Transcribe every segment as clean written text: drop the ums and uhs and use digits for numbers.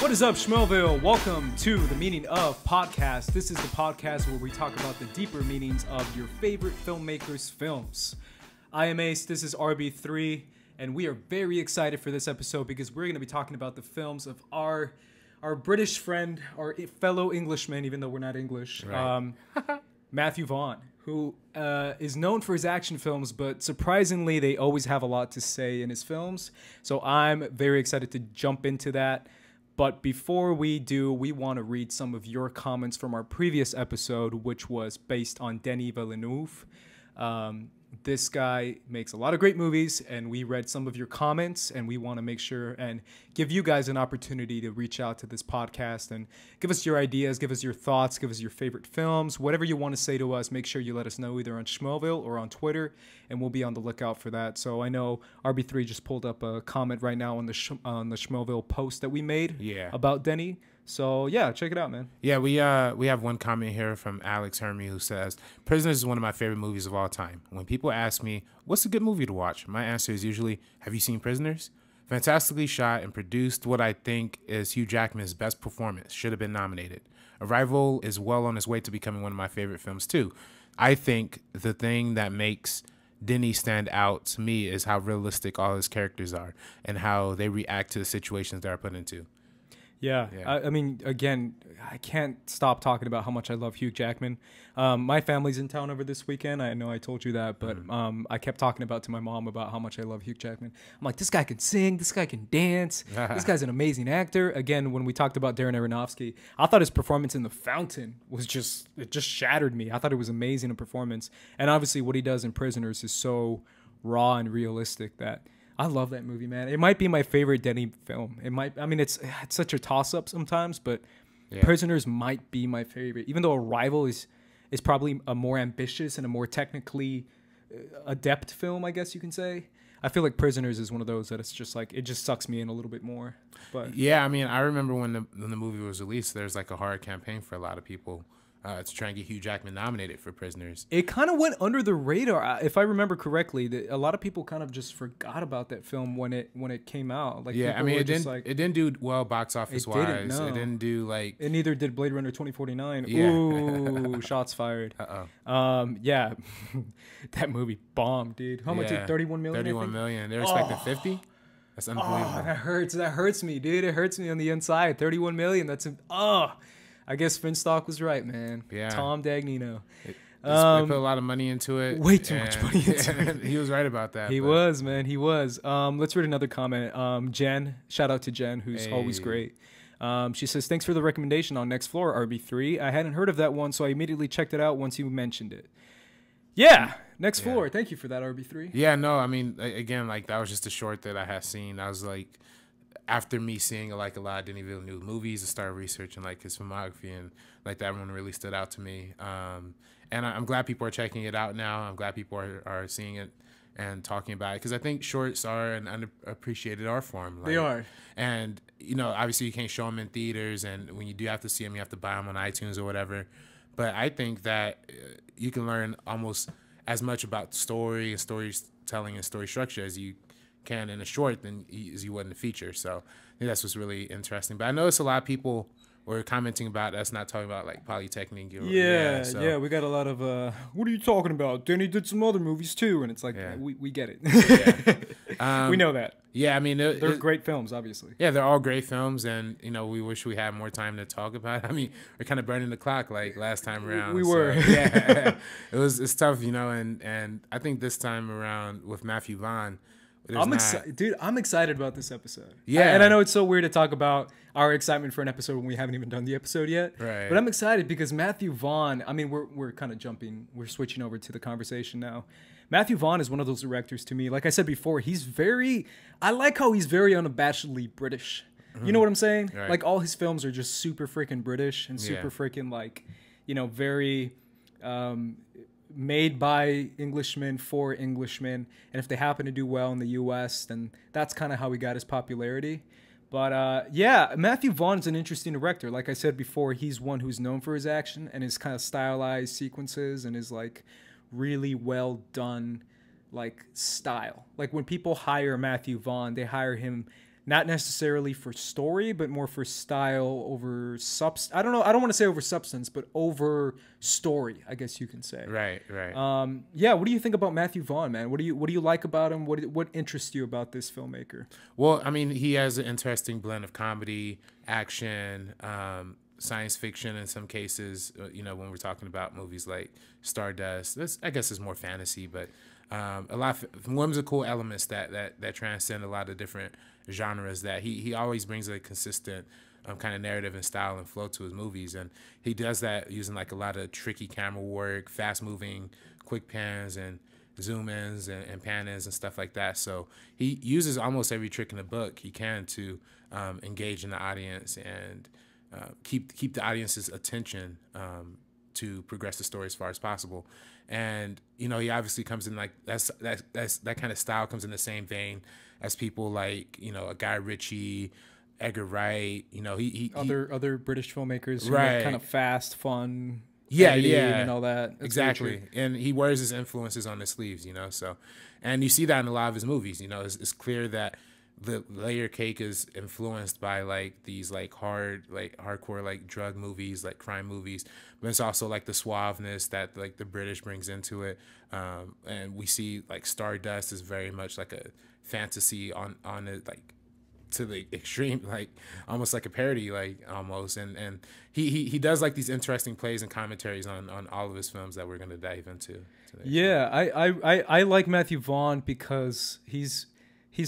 What is up, Schmelville? Welcome to the Meaning of Podcast. This is the podcast where we talk about the deeper meanings of your favorite filmmakers' films. I am Ace, this is RB3, and we are very excited for this episode because we're going to be talking about the films of our British friend, our fellow Englishman, even though we're not English, right. Matthew Vaughn, who is known for his action films, but surprisingly, they always have a lot to say in his films. So I'm very excited to jump into that. But before we do, we want to read some of your comments from our previous episode, which was based on Denis Villeneuve. This guy makes a lot of great movies, and we read some of your comments, and we want to make sure and give you guys an opportunity to reach out to this podcast and give us your ideas, give us your thoughts, give us your favorite films, whatever you want to say to us. Make sure you let us know either on Schmelville or on Twitter, and we'll be on the lookout for that. So I know RB3 just pulled up a comment right now on the Schmelville post that we made about Denny. So, yeah, check it out, man. Yeah, we have one comment here from Alex Hermy who says, Prisoners is one of my favorite movies of all time. When people ask me, what's a good movie to watch? My answer is usually, have you seen Prisoners? Fantastically shot and produced what I think is Hugh Jackman's best performance. Should have been nominated. Arrival is well on its way to becoming one of my favorite films, too. I think the thing that makes Denis stand out to me is how realistic all his characters are and how they react to the situations they're put into. Yeah. I mean, again, I can't stop talking about how much I love Hugh Jackman. My family's in town over this weekend. I know I told you that, but I kept talking to my mom about how much I love Hugh Jackman. I'm like, this guy can sing, this guy can dance, this guy's an amazing actor. Again, when we talked about Darren Aronofsky, I thought his performance in The Fountain was just shattered me. I thought it was amazing, a performance. And obviously what he does in Prisoners is so raw and realistic that I love that movie, man. It might be my favorite Denis film. It's such a toss-up sometimes, but Prisoners might be my favorite. Even though Arrival is probably a more ambitious and a more technically adept film, I guess you can say. I feel like Prisoners is one of those that it's just like, it just sucks me in a little bit more. But yeah, I mean, I remember when the movie was released, there's like a hard campaign for a lot of people to try and get Hugh Jackman nominated for Prisoners. It kind of went under the radar, if I remember correctly. A lot of people kind of just forgot about that film when it came out. Like, yeah, I mean, it didn't do well box office wise. No. It didn't do like. It neither did Blade Runner 2049. Yeah. Ooh, shots fired. Yeah, that movie bombed, dude. How much? 31 million. 31 million. They're expecting 50. That's unbelievable. Oh, that hurts. That hurts me, dude. It hurts me on the inside. 31 million. That's I guess Finstock was right, man. Yeah. Tom Dagnino. They put a lot of money into it. Way too much money into it. He was right about that. He was, man. He was. Let's read another comment. Jen, shout out to Jen, who's always great. She says, thanks for the recommendation on Next Floor, RB3. I hadn't heard of that one, so I immediately checked it out once you mentioned it. Yeah, Next Floor. Thank you for that, RB3. Yeah, no, I mean, again, like, that was just a short that I had seen. I was like, after me seeing like a lot of Denis Villeneuve movies, I started researching like his filmography, and like that one really stood out to me. And I'm glad people are checking it out now. I'm glad people are seeing it and talking about it, because I think shorts are an underappreciated art form. Like, they are. And, you know, obviously you can't show them in theaters, and when you do have to see them, you have to buy them on iTunes or whatever. But I think that you can learn almost as much about story and storytelling and story structure as you can in a short than as you would in a feature. So I think that's what's really interesting. But I noticed a lot of people were commenting about us not talking about like Polytechnic. Yeah, we got a lot of what are you talking about? Denny did some other movies too, and it's like we get it. We know that. Yeah, I mean, they're great films, obviously. Yeah, they're all great films, and you know, we wish we had more time to talk about it. I mean, we're kind of burning the clock like last time around. We were. Yeah, it's tough, you know, and I think this time around with Matthew Vaughn, I'm excited about this episode. Yeah. And I know it's so weird to talk about our excitement for an episode when we haven't even done the episode yet. Right. But I'm excited because Matthew Vaughn, I mean, we're kind of we're switching over to the conversation now. Matthew Vaughn is one of those directors to me. Like I said before, I like how he's very unabashedly British. Mm-hmm. You know what I'm saying? Right. Like all his films are just super freaking British and super freaking like, you know, very made by Englishmen for Englishmen, and if they happen to do well in the U.S., then that's kind of how he got his popularity. But yeah, Matthew Vaughn is an interesting director. Like I said before, he's one who's known for his action and his kind of stylized sequences and his like really well done like style. Like when people hire Matthew Vaughn, they hire him not necessarily for story, but more for style over substance. I don't know. I don't want to say over substance, but over story, I guess you can say. Right. Yeah. What do you think about Matthew Vaughn, man? What do you like about him? What interests you about this filmmaker? Well, I mean, he has an interesting blend of comedy, action, science fiction in some cases. You know, when we're talking about movies like Stardust, I guess it's more fantasy, but a lot of whimsical elements that transcend a lot of different genres. That he always brings a consistent kind of narrative and style and flow to his movies, and he does that using like a lot of tricky camera work, fast moving, quick pans and zoom ins and pan ins and stuff like that. So he uses almost every trick in the book he can to engage in the audience and keep the audience's attention to progress the story as far as possible. And you know, he obviously comes in like that kind of style comes in the same vein as people like, you know, a Guy Ritchie, Edgar Wright. You know, he other British filmmakers who right, make kind of fast, fun, yeah, and all that. That's exactly. And he wears his influences on his sleeves, you know. So, and you see that in a lot of his movies. You know, it's clear that the layer cake is influenced by like these like hardcore like drug movies, like crime movies, but it's also like the suaveness that like the British brings into it. And we see like Stardust is very much like a fantasy on it, like to the extreme, like almost like a parody, like almost. And he does like these interesting plays and commentaries on all of his films that we're gonna dive into today. Yeah, I like Matthew Vaughn because he's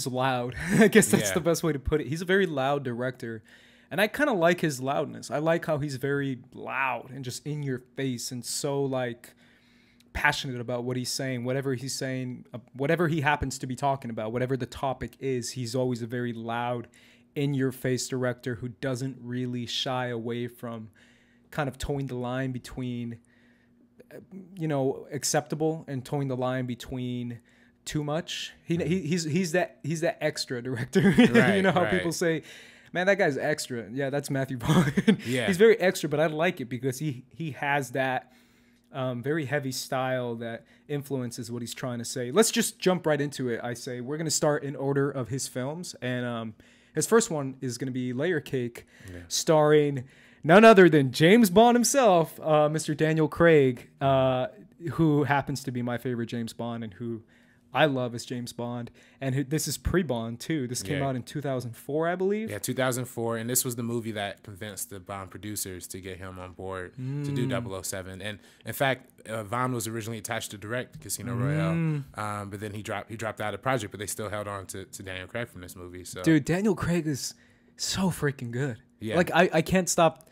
loud. I guess that's the best way to put it. He's a very loud director, and I kind of like his loudness. I like how he's very loud and just in your face and so like passionate about what he's saying, whatever he happens to be talking about, whatever the topic is. He's always a very loud, in your face director who doesn't really shy away from kind of towing the line between, you know, acceptable and towing the line between too much. He's that extra director. Right, you know how right. people say, man, that guy's extra. Yeah, that's Matthew Vaughn. Yeah, he's very extra, but I like it because he has that very heavy style that influences what he's trying to say. Let's just jump right into it. I say we're going to start in order of his films, and his first one is going to be Layer Cake, starring none other than James Bond himself, Mr. Daniel Craig, who happens to be my favorite James Bond and who I love as James Bond. And this is pre-Bond, too. This came out in 2004, I believe. Yeah, 2004. And this was the movie that convinced the Bond producers to get him on board to do 007. And, in fact, Vaughn was originally attached to direct Casino Royale. But then he dropped out of the project, but they still held on to Daniel Craig from this movie. So, dude, Daniel Craig is so freaking good. Yeah. Like, I can't stop.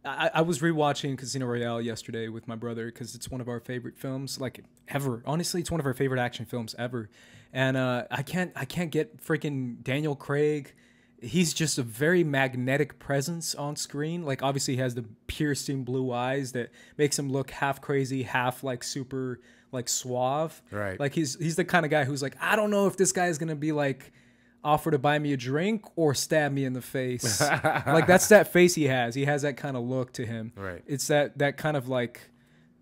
I was rewatching Casino Royale yesterday with my brother because it's one of our favorite films, like ever. Honestly, it's one of our favorite action films ever. And I can't get freaking Daniel Craig. He's just a very magnetic presence on screen. Like, obviously, he has the piercing blue eyes that makes him look half crazy, half like super like suave. Right. Like he's the kind of guy who's like, I don't know if this guy is gonna be like offer to buy me a drink or stab me in the face. Like, that's that face he has. He has that kind of look to him. Right. It's that kind of like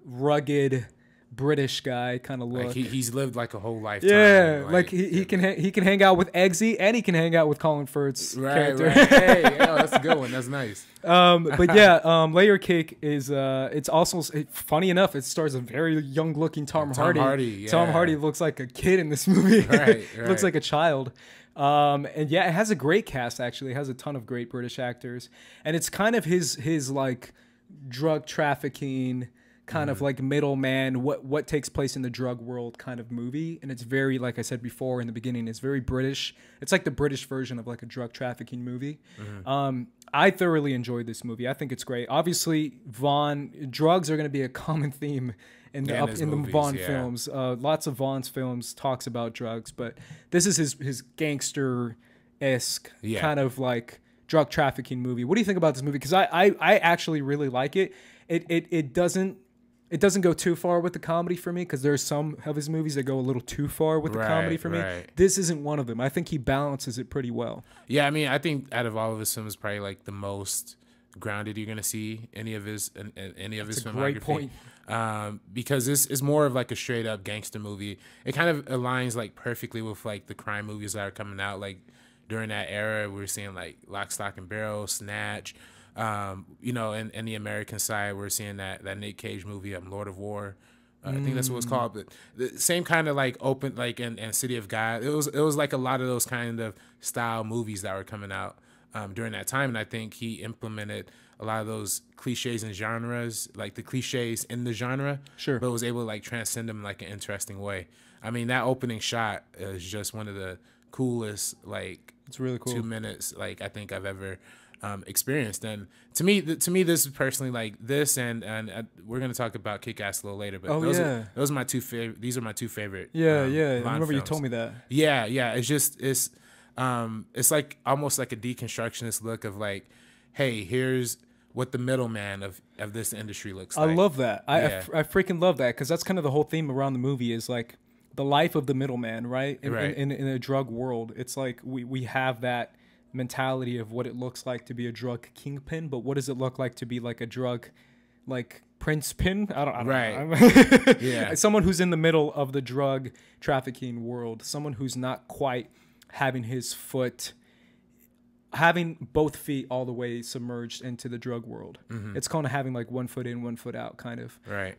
rugged British guy kind of look. Like he's lived like a whole lifetime. Yeah, like he can hang out with Eggsy and he can hang out with Colin Firth's character. Right. Hey, that's a good one. That's nice. But yeah, Layer Cake is it's also funny enough. It stars a very young looking Tom Hardy. Yeah. Tom Hardy looks like a kid in this movie. Right. Looks like a child. And yeah, it has a great cast, actually. It has a ton of great British actors. And it's kind of his like drug trafficking, kind of like middleman, what takes place in the drug world kind of movie. And it's very, like I said before in the beginning, it's very British. It's like the British version of like a drug trafficking movie. I thoroughly enjoyed this movie. I think it's great. Obviously, drugs are going to be a common theme in the Vaughn films. Lots of Vaughn's films talks about drugs, but this is his gangster-esque kind of like drug trafficking movie. What do you think about this movie? Because I actually really like it. It doesn't go too far with the comedy for me, because there's some of his movies that go a little too far with the comedy for me. This isn't one of them. I think he balances it pretty well. Yeah, I mean, I think out of all of his films, probably like the most grounded you're gonna see any of his filmography. Great point. Because this is more of like a straight up gangster movie. It kind of aligns like perfectly with like the crime movies that are coming out. Like, during that era. We were seeing like Lock, Stock, and Barrel, Snatch. You know, in the American side, we're seeing that Nick Cage movie, Lord of War. I think that's what it's called. But the same kind of like open, like and City of God. It was like a lot of those kind of style movies that were coming out during that time. And I think he implemented a lot of those cliches and genres, like the cliches in the genre. Sure. But was able to like transcend them in like an interesting way. I mean, that opening shot is just one of the coolest, like, it's really cool 2 minutes, like, I think I've ever experienced. And to me, this is personally like this, and we're gonna talk about Kick-Ass a little later. But those are my two favorite. These are my two favorite. Yeah. I remember films. you told me that. Yeah. It's like almost like a deconstructionist look of like, hey, here's what the middleman of this industry looks like. I love that. I freaking love that, because that's kind of the whole theme around the movie is like the life of the middleman, right? In a drug world, it's like we have that mentality of what it looks like to be a drug kingpin, but what does it look like to be like a drug like prince pin? I don't know. Yeah. Someone who's in the middle of the drug trafficking world, someone who's not quite having both feet all the way submerged into the drug world. It's kind of having like 1 foot in, 1 foot out kind of. Right.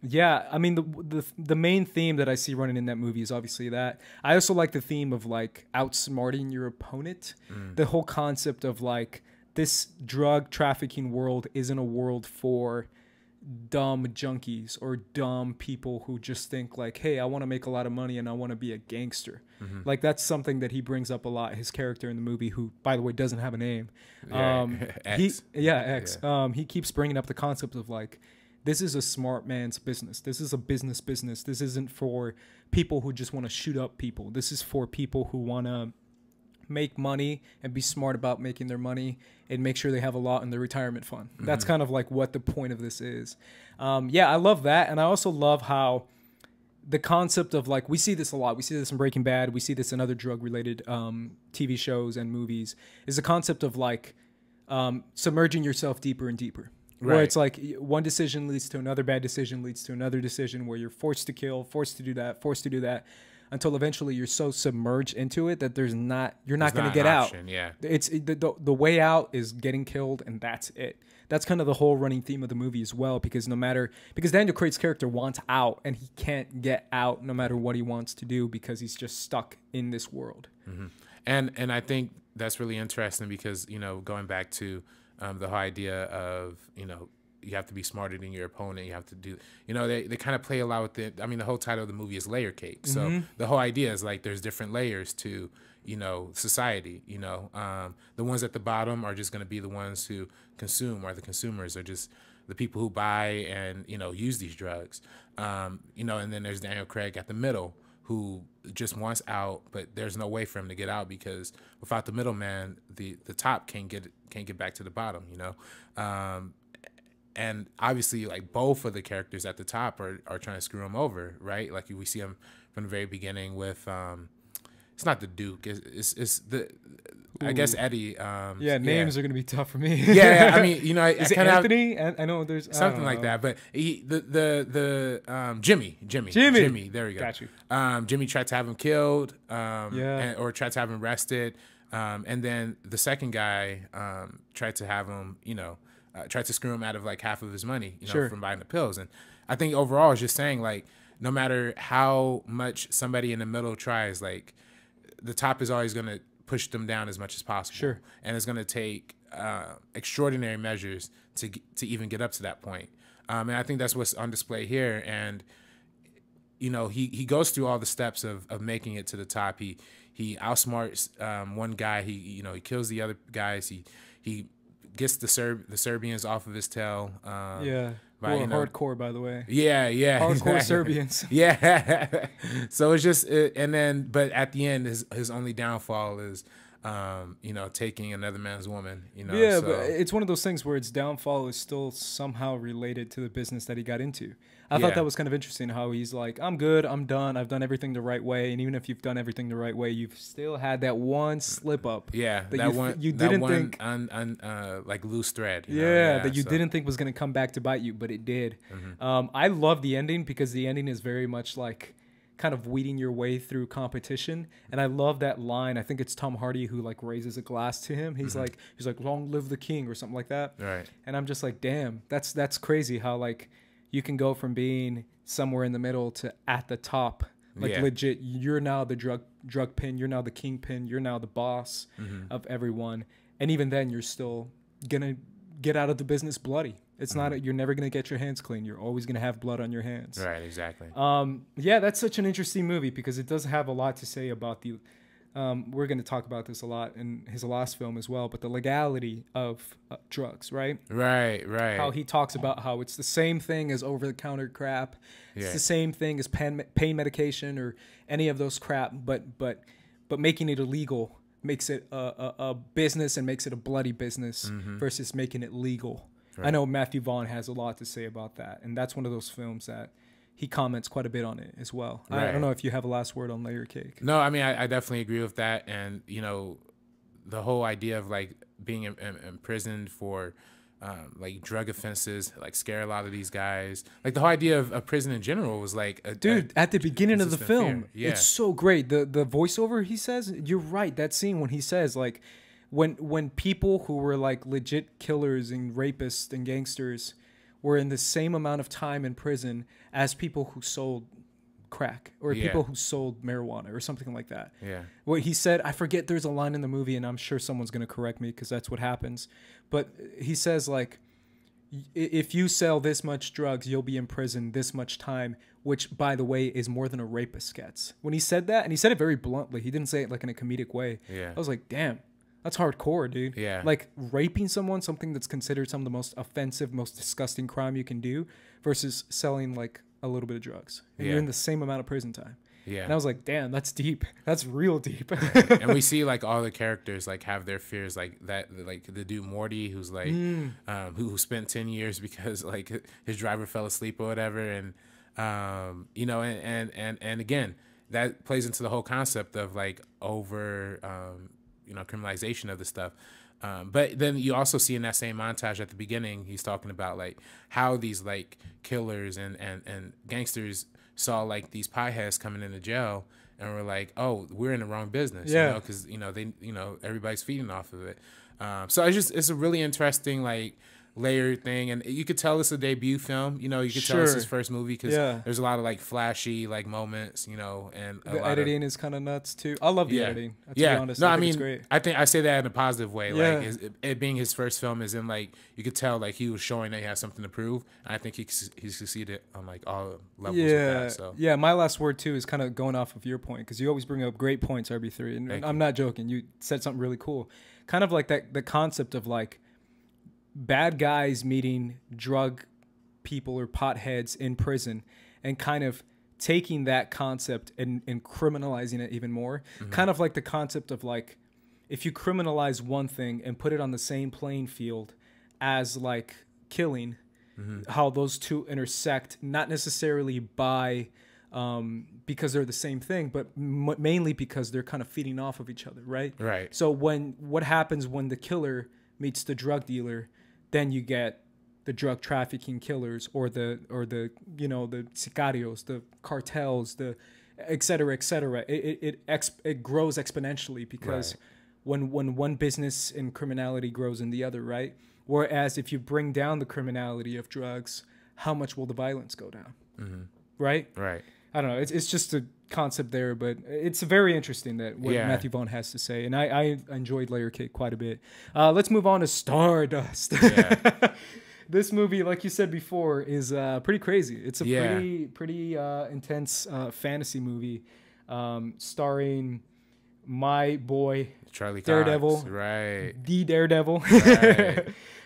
Yeah. I mean, the main theme that I see running in that movie is obviously that. I also like the theme of like outsmarting your opponent. The whole concept of like this drug trafficking world isn't a world for dumb junkies or dumb people who just think like, hey, I want to make a lot of money and I want to be a gangster. Like that's something that he brings up a lot. His character in the movie, who by the way doesn't have a name, X. He keeps bringing up the concept of like, this is a smart man's business. This is a business. This isn't for people who just want to shoot up people. This is for people who want to make money and be smart about making their money and make sure they have a lot in their retirement fund. That's kind of like what the point of this is. I love that. And I also love how the concept of like, we see this a lot. We see this in Breaking Bad. We see this in other drug related TV shows and movies, is the concept of like submerging yourself deeper and deeper. Where it's like one decision leads to another bad decision, leads to another decision where you're forced to kill, forced to do that, until eventually you're so submerged into it that you're not going to get out. Yeah. It's the way out is getting killed, and that's it. That's kind of the whole running theme of the movie as well, because Daniel Craig's character wants out and he can't get out no matter what he wants to do, because he's just stuck in this world. And I think that's really interesting because, you know, going back to the whole idea of, you know, you have to be smarter than your opponent. You have to do, you know, they kind of play a lot with it. I mean, the whole title of the movie is Layer Cake. So the whole idea is like there's different layers to, you know, society. You know, the ones at the bottom are just going to be the ones who consume, or the consumers are just the people who buy and, you know, use these drugs. You know, and then there's Daniel Craig at the middle, who just wants out, but there's no way for him to get out, because without the middleman, the top can't get back to the bottom, you know? And obviously, like, both of the characters at the top are trying to screw him over, right? Like, we see him from the very beginning with, it's not the Duke, it's the, I guess Eddie. Names are gonna be tough for me. I mean, you know, is it Anthony? I know there's something like that, but Jimmy. There we go. Got you. Jimmy tried to have him killed, or tried to have him arrested, and then the second guy tried to have him, you know, tried to screw him out of like half of his money, you know, from buying the pills. And I think overall, it's just saying like, no matter how much somebody in the middle tries, like, the top is always going to push them down as much as possible. And it's going to take extraordinary measures to even get up to that point. And I think that's what's on display here. And, you know, he goes through all the steps of making it to the top. He outsmarts one guy. He kills the other guys. He gets the Serbians off of his tail. Hardcore, by the way. Hardcore Serbians. So it's just, but at the end, his only downfall is, you know, taking another man's woman. You know. But it's one of those things where its downfall is still somehow related to the business that he got into. I thought that was kind of interesting how he's like, I'm good, I'm done, I've done everything the right way, and even if you've done everything the right way, you've still had that one slip up. You didn't think like loose thread. You didn't think was going to come back to bite you, but it did. I love the ending, because the ending is very much like kind of weeding your way through competition. And I love that line. I think it's Tom Hardy who like raises a glass to him. He's like long live the king or something like that. Right. And I'm just like, damn, that's crazy how like you can go from being somewhere in the middle to at the top. Like legit, you're now the drug pin, you're now the kingpin, you're now the boss of everyone. And even then you're still gonna get out of the business bloody. It's not, you're never going to get your hands clean. You're always going to have blood on your hands. Right, exactly. Yeah, that's such an interesting movie because it does have a lot to say about the, we're going to talk about this a lot in his last film as well, but the legality of drugs, right? Right. How he talks about how it's the same thing as over-the-counter crap. It's the same thing as pain medication or any of those crap, but making it illegal makes it a business and makes it a bloody business versus making it legal. Right. I know Matthew Vaughn has a lot to say about that, and that's one of those films that he comments quite a bit on it as well. Right. I don't know if you have a last word on Layer Cake. No, I mean, I definitely agree with that, and, you know, the whole idea of, like, being imprisoned for, like, drug offenses, like, scare a lot of these guys. Like, the whole idea of prison in general was, like... at the beginning of the film, it's so great. The voiceover, he says, you're right, that scene when he says, like... When people who were like legit killers and rapists and gangsters were in the same amount of time in prison as people who sold crack or people who sold marijuana or something like that. Yeah. What he said, I forget, there's a line in the movie and I'm sure someone's going to correct me because that's what happens. But he says like, if you sell this much drugs, you'll be in prison this much time, which by the way is more than a rapist gets. When he said that, and he said it very bluntly, he didn't say it like in a comedic way. Yeah. I was like, damn. That's hardcore, dude. Yeah. Like raping someone, something that's considered some of the most offensive, most disgusting crime you can do versus selling like a little bit of drugs. And you're in the same amount of prison time. Yeah. And I was like, damn, that's deep. That's real deep. And we see like all the characters like have their fears, like that, like the dude Morty, who's like, who spent 10 years because like his driver fell asleep or whatever. And, you know, and again, that plays into the whole concept of like you know, criminalization of the stuff. But then you also see in that same montage at the beginning, he's talking about like how these like killers and gangsters saw like these pieheads coming into jail and were like, oh, we're in the wrong business, you know, because, you know, everybody's feeding off of it. So it's a really interesting like layered thing, and you could tell it's a debut film. You know, you could tell it's his first movie because there's a lot of like flashy like moments, you know, and the editing is kind of nuts too. I love the editing. To be honest, no, I mean, it's great. I think I say that in a positive way. Like it being his first film is in like you could tell like he was showing that he has something to prove, and I think he succeeded on like all levels. Of that, so. Yeah. My last word too is kind of going off of your point because you always bring up great points, RB3, and I'm not joking. You said something really cool, kind of like that the concept of like bad guys meeting drug people or potheads in prison and kind of taking that concept and criminalizing it even more. Kind of like the concept of like, if you criminalize one thing and put it on the same playing field as like killing, how those two intersect, not necessarily by, because they're the same thing, but mainly because they're kind of feeding off of each other. Right. So what happens when the killer meets the drug dealer, then you get the drug trafficking killers or the you know the sicarios, the cartels, the et cetera, et cetera. It grows exponentially because when one business and criminality grows in the other, right? Whereas if you bring down the criminality of drugs, how much will the violence go down? Right. I don't know. It's just a concept there, but it's very interesting that what Matthew Vaughn has to say, and I enjoyed Layer Cake quite a bit. Let's move on to Stardust. This movie, like you said before, is pretty crazy. It's a pretty intense fantasy movie, starring my boy Charlie Cox, Daredevil, the Daredevil,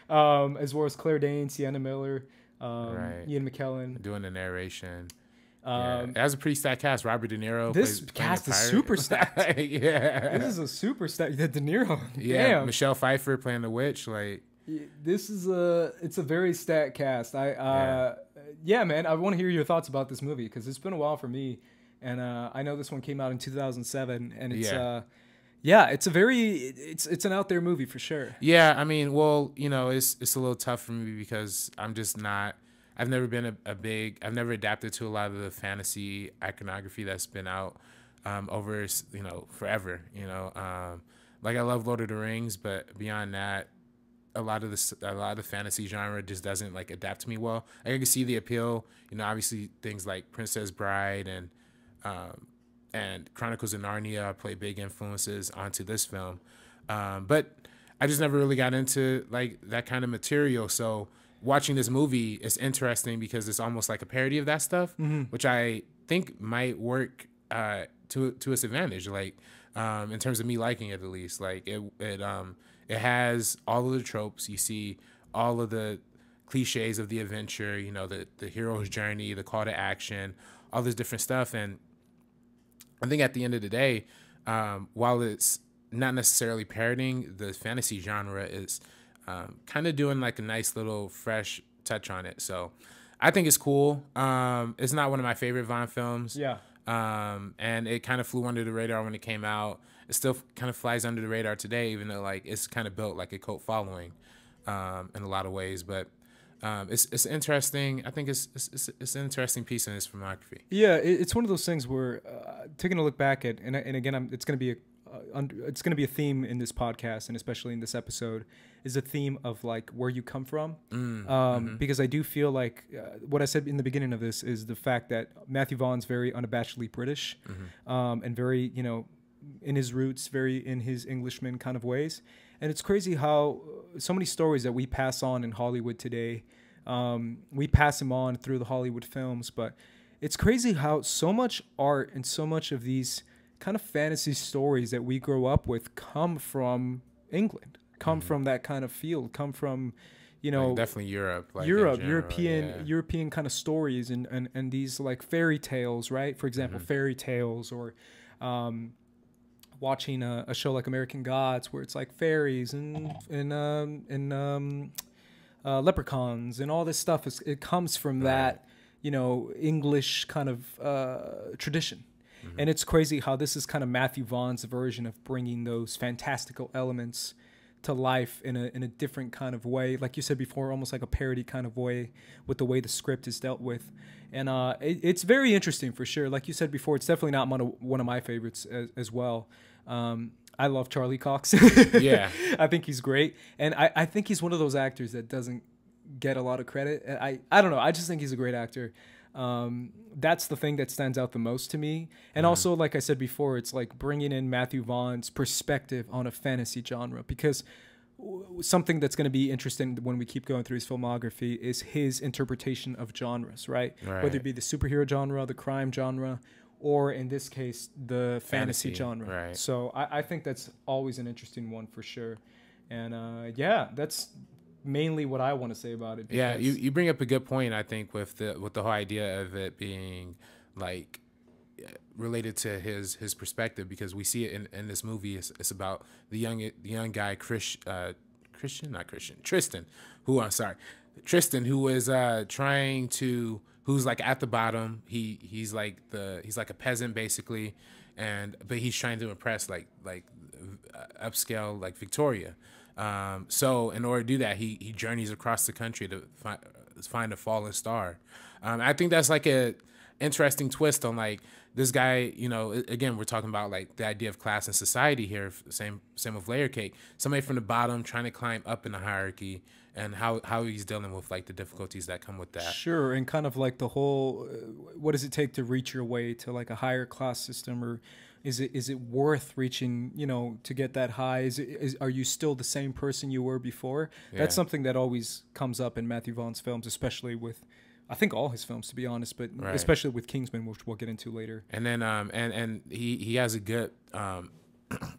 as well as Claire Danes, Sienna Miller, Ian McKellen doing the narration. It has a pretty stacked cast. Robert De Niro. This cast is super stacked. This is a super stacked. De Niro. Damn. Michelle Pfeiffer playing the witch. Like this is it's a very stacked cast. Man, I want to hear your thoughts about this movie because it's been a while for me, and I know this one came out in 2007, and it's it's an out there movie for sure. Yeah, I mean, well, you know, it's a little tough for me because I'm just not. I've never been I've never adapted to a lot of the fantasy iconography that's been out over, forever. Like I love Lord of the Rings, but beyond that, a lot of the fantasy genre just doesn't like adapt to me well. I can see the appeal, obviously things like Princess Bride and Chronicles of Narnia play big influences onto this film, but I just never really got into like that kind of material. So watching this movie is interesting because it's almost like a parody of that stuff, which I think might work to its advantage. Like in terms of me liking it, at least, like it has all of the tropes. You see all of the cliches of the adventure, the hero's journey, the call to action, all this different stuff. And I think at the end of the day, while it's not necessarily parodying the fantasy genre, is kind of doing like a nice little fresh touch on it. So I think it's cool. It's not one of my favorite Vaughn films. Yeah. And it kind of flew under the radar when it came out. It still kind of flies under the radar today, even though like it's kind of built like a cult following in a lot of ways. But it's interesting. I think it's an interesting piece in his filmography. Yeah, it's one of those things where taking a look back at, and again, it's going to be a theme in this podcast, and especially in this episode, is a theme of like where you come from. Because I do feel like what I said in the beginning of this is the fact that Matthew Vaughn's very unabashedly British, and very, in his roots, very in his Englishman kind of ways. And it's crazy how so many stories that we pass on in Hollywood today, we pass them on through the Hollywood films, but it's crazy how so much art and so much of these kind of fantasy stories that we grow up with come from England, come from that kind of field, come from, like definitely Europe, like European kind of stories and these like fairy tales, right? For example, fairy tales, or watching a show like American Gods, where it's like fairies and leprechauns and all this stuff. It comes from that, English kind of tradition. And it's crazy how this is kind of Matthew Vaughn's version of bringing those fantastical elements to life in a different kind of way. Like you said before, almost like a parody kind of way with the way the script is dealt with. And it's very interesting for sure. Like you said before, it's definitely not one of my favorites as well. I love Charlie Cox. Yeah. I think he's great. And I think he's one of those actors that doesn't get a lot of credit. I don't know. I just think he's a great actor. That's the thing that stands out the most to me. And also, like I said before, it's like bringing in Matthew Vaughn's perspective on a fantasy genre, because something that's going to be interesting when we keep going through his filmography is his interpretation of genres, right? Whether it be the superhero genre, the crime genre, or in this case, the fantasy genre. Right. So I think that's always an interesting one for sure. And that's mainly what I want to say about it. Yeah, you bring up a good point, I think, with the whole idea of it being like related to his perspective, because we see it in this movie. It's about the young guy Tristan, who who is who's like at the bottom. He's like a peasant basically, but he's trying to impress like upscale like Victoria. So in order to do that, he journeys across the country to find a fallen star. I think that's like a interesting twist on like this guy. Again, we're talking about like the idea of class and society here. Same with Layer Cake. Somebody from the bottom trying to climb up in the hierarchy, and how he's dealing with like the difficulties that come with that. Sure, and kind of like the whole, what does it take to reach your way to like a higher class system, or is it worth reaching, to get that high? Are you still the same person you were before? Yeah. That's something that always comes up in Matthew Vaughn's films, especially with, I think, all his films, to be honest, but especially with Kingsman, which we'll get into later. And then and he has a good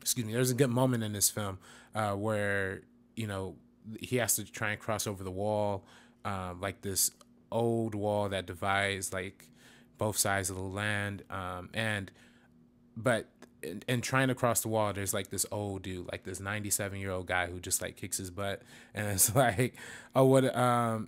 excuse me, there's a good moment in this film where he has to try and cross over the wall, like this old wall that divides like both sides of the land, but and trying to cross the wall, there's like this old dude, like this 97-year-old guy who just like kicks his butt, and it's like, oh, what,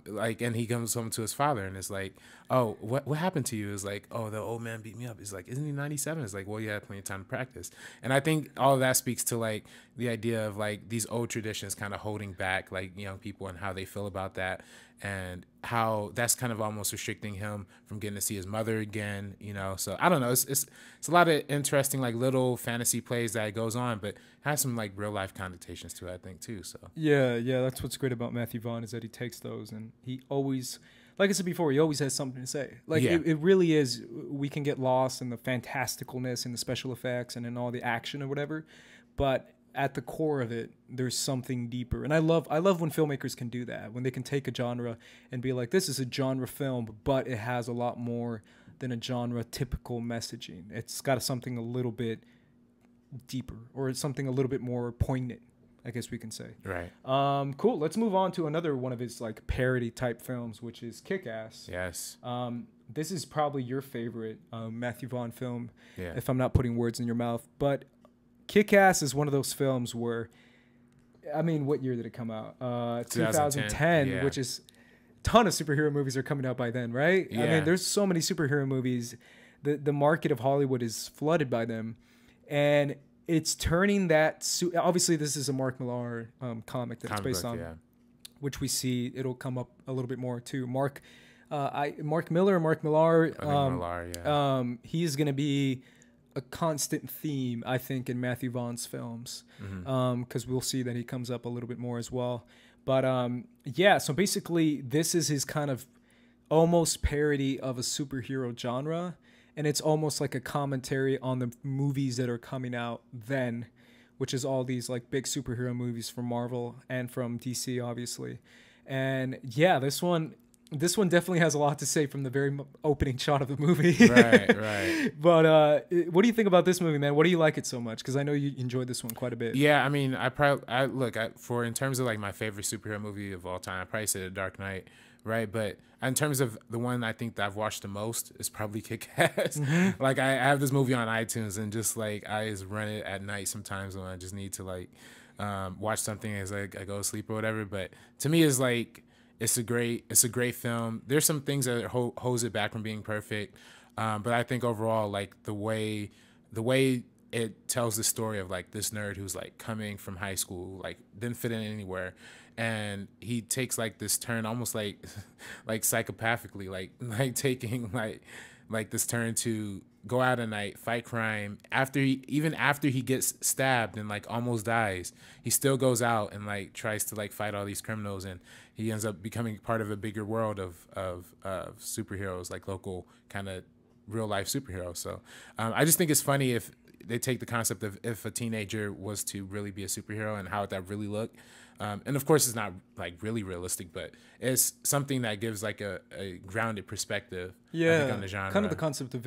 like, and he comes home to his father, and it's like, oh, what happened to you? It's like, oh, the old man beat me up. He's like, isn't he 97? It's like, well, you had plenty of time to practice. And I think all of that speaks to like the idea of like these old traditions kind of holding back like young people and how they feel about that, and how that's kind of almost restricting him from getting to see his mother again, you know. So I don't know, it's a lot of interesting like little fantasy plays that it goes on, but it has some like real life connotations to it, I think, too. So yeah, that's what's great about Matthew Vaughn, is that he takes those and he always, like I said before, he always has something to say. Like it really is, we can get lost in the fantasticalness and the special effects and in all the action or whatever, but at the core of it, there's something deeper. And I love when filmmakers can do that, when they can take a genre and be like, this is a genre film, but it has a lot more than a genre typical messaging. It's got something a little bit deeper, or something a little bit more poignant, I guess we can say. Right. Cool. Let's move on to another one of his like parody type films, which is Kick-Ass. Yes. This is probably your favorite Matthew Vaughn film, yeah, if I'm not putting words in your mouth. But Kick-Ass is one of those films where, I mean, what year did it come out? 2010, yeah. which is a ton of superhero movies are coming out by then, right? Yeah. I mean, there's so many superhero movies. The market of Hollywood is flooded by them. And it's turning that... obviously, this is a Mark Millar comic that it's based on, which we see. It'll come up a little bit more, too. Mark Millar, he is going to be a constant theme, I think, in Matthew Vaughn's films, because we'll see that he comes up a little bit more as well. But yeah, so basically this is his kind of almost parody of a superhero genre, and it's almost like a commentary on the movies that are coming out then, which is all these like big superhero movies from Marvel and from DC, obviously. And yeah, this one definitely has a lot to say from the very opening shot of the movie. Right. But what do you think about this movie, man? What do you like it so much? Because I know you enjoyed this one quite a bit. Yeah, I mean, for in terms of like my favorite superhero movie of all time, I probably say The Dark Knight, right? But in terms of the one I think that I've watched the most is probably Kick-Ass. Like I have this movie on iTunes, and just like I just run it at night sometimes when I just need to like watch something as I go to sleep or whatever. But to me, it's like, it's a great film. There's some things that holds it back from being perfect, but I think overall, like the way it tells the story of like this nerd who's like coming from high school, like didn't fit in anywhere, and he takes like this turn, almost like psychopathically, like taking like this turn to go out at night, fight crime. Even after he gets stabbed and like almost dies, he still goes out and like tries to like fight all these criminals, and he ends up becoming part of a bigger world of superheroes, like local kind of real life superheroes. So I just think it's funny if they take the concept of if a teenager was to really be a superhero and how would that really look. And of course, it's not like really realistic, but it's something that gives like a grounded perspective. Yeah, I think, on the genre. Kind of the concept of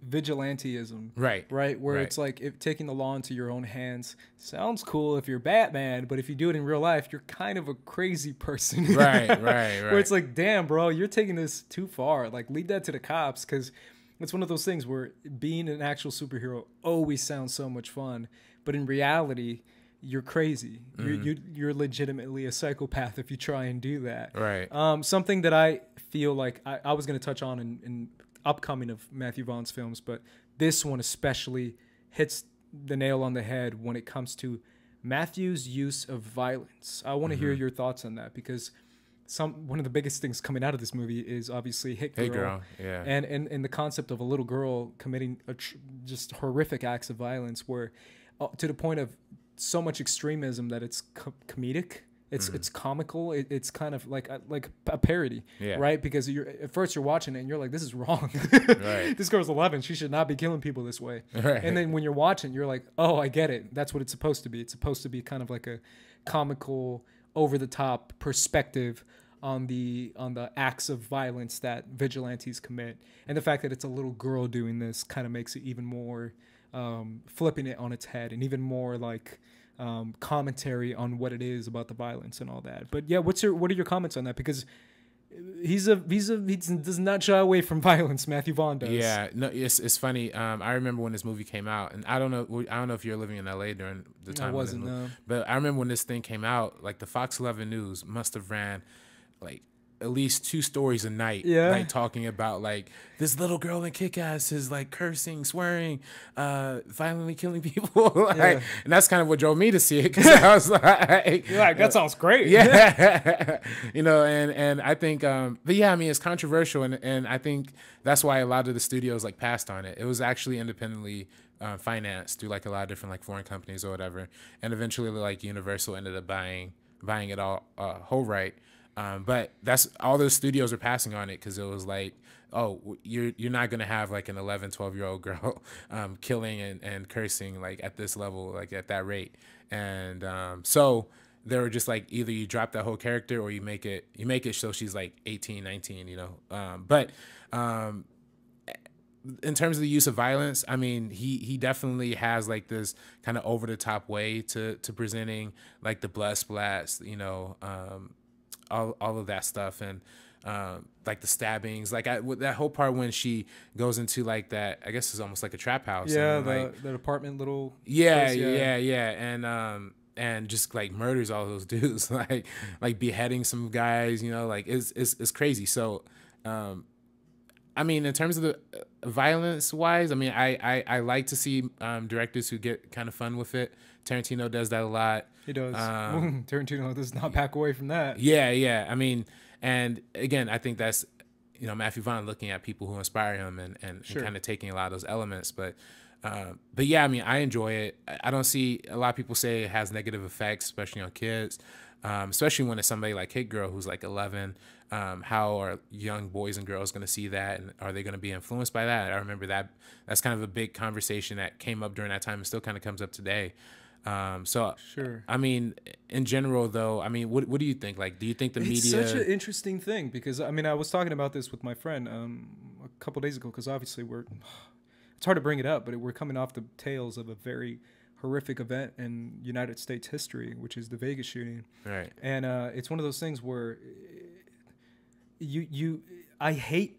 vigilanteism. Right. Where it's like if taking the law into your own hands sounds cool if you're Batman, but if you do it in real life, you're kind of a crazy person. Right. Where it's like, damn, bro, you're taking this too far. Like, leave that to the cops, because it's one of those things where being an actual superhero always sounds so much fun, but in reality, you're crazy. You're legitimately a psychopath if you try and do that. Right. Something that I feel like I was going to touch on in upcoming of Matthew Vaughn's films, but this one especially hits the nail on the head when it comes to Matthew's use of violence. I want to hear your thoughts on that, because one of the biggest things coming out of this movie is obviously Hit Girl. Yeah. And the concept of a little girl committing just horrific acts of violence, where to the point of so much extremism that it's comedic. It's comical. It's kind of like a parody, right? Because at first you're watching it and you're like, this is wrong. Right. This girl's 11. She should not be killing people this way. Right. And then when you're watching, you're like, oh, I get it. That's what it's supposed to be. It's supposed to be kind of like a comical, over the top perspective on the acts of violence that vigilantes commit. And the fact that it's a little girl doing this kind of makes it even more flipping it on its head, and even more like commentary on what it is about the violence and all that. But yeah, what are your comments on that? Because he does not shy away from violence. Matthew Vaughn does. Yeah, no, it's funny. I remember when this movie came out, and I don't know if you're living in LA during the time. I wasn't, no. But I remember when this thing came out, like the Fox 11 News must have ran like at least 2 stories a night, like talking about like this little girl in Kick-Ass is like cursing, swearing, violently killing people, like, and that's kind of what drove me to see it, because I was like, you're like, that sounds great, you know, and I think, but yeah, I mean, it's controversial, and I think that's why a lot of the studios like passed on it. It was actually independently financed through like a lot of different like foreign companies or whatever, and eventually like Universal ended up buying it all whole right. But that's all those studios are passing on it, because it was like, oh, you're not going to have like an 11, 12-year-old girl killing and cursing like at this level, like at that rate. And so they were just like, either you drop that whole character or you make it so she's like 18, 19, you know. But in terms of the use of violence, I mean, he definitely has like this kind of over the top way to presenting like the blood splats, you know, all of that stuff, and like the stabbings, like that whole part when she goes into like that, I guess it's almost like a trap house. Yeah, and, like, the apartment little. Yeah, place, and just like murders all those dudes, like beheading some guys, you know, like it's crazy. So, I mean, in terms of the violence wise, I mean, I like to see directors who get kind of fun with it. Tarantino does that a lot. He does. Tarantino does not back away from that. Yeah. I mean, and again, I think that's, you know, Matthew Vaughn looking at people who inspire him and kind of taking a lot of those elements. But yeah, I mean, I enjoy it. I don't see a lot of people say it has negative effects, especially on kids, especially when it's somebody like Hit Girl who's like 11. How are young boys and girls going to see that, and are they going to be influenced by that? I remember that's kind of a big conversation that came up during that time and still kind of comes up today. So sure. I mean, in general though, I mean, what do you think? Like, do you think the media? It's such an interesting thing, because I mean, I was talking about this with my friend a couple days ago, because obviously it's hard to bring it up, but we're coming off the tails of a very horrific event in United States history, which is the Vegas shooting. Right. And it's one of those things where I hate,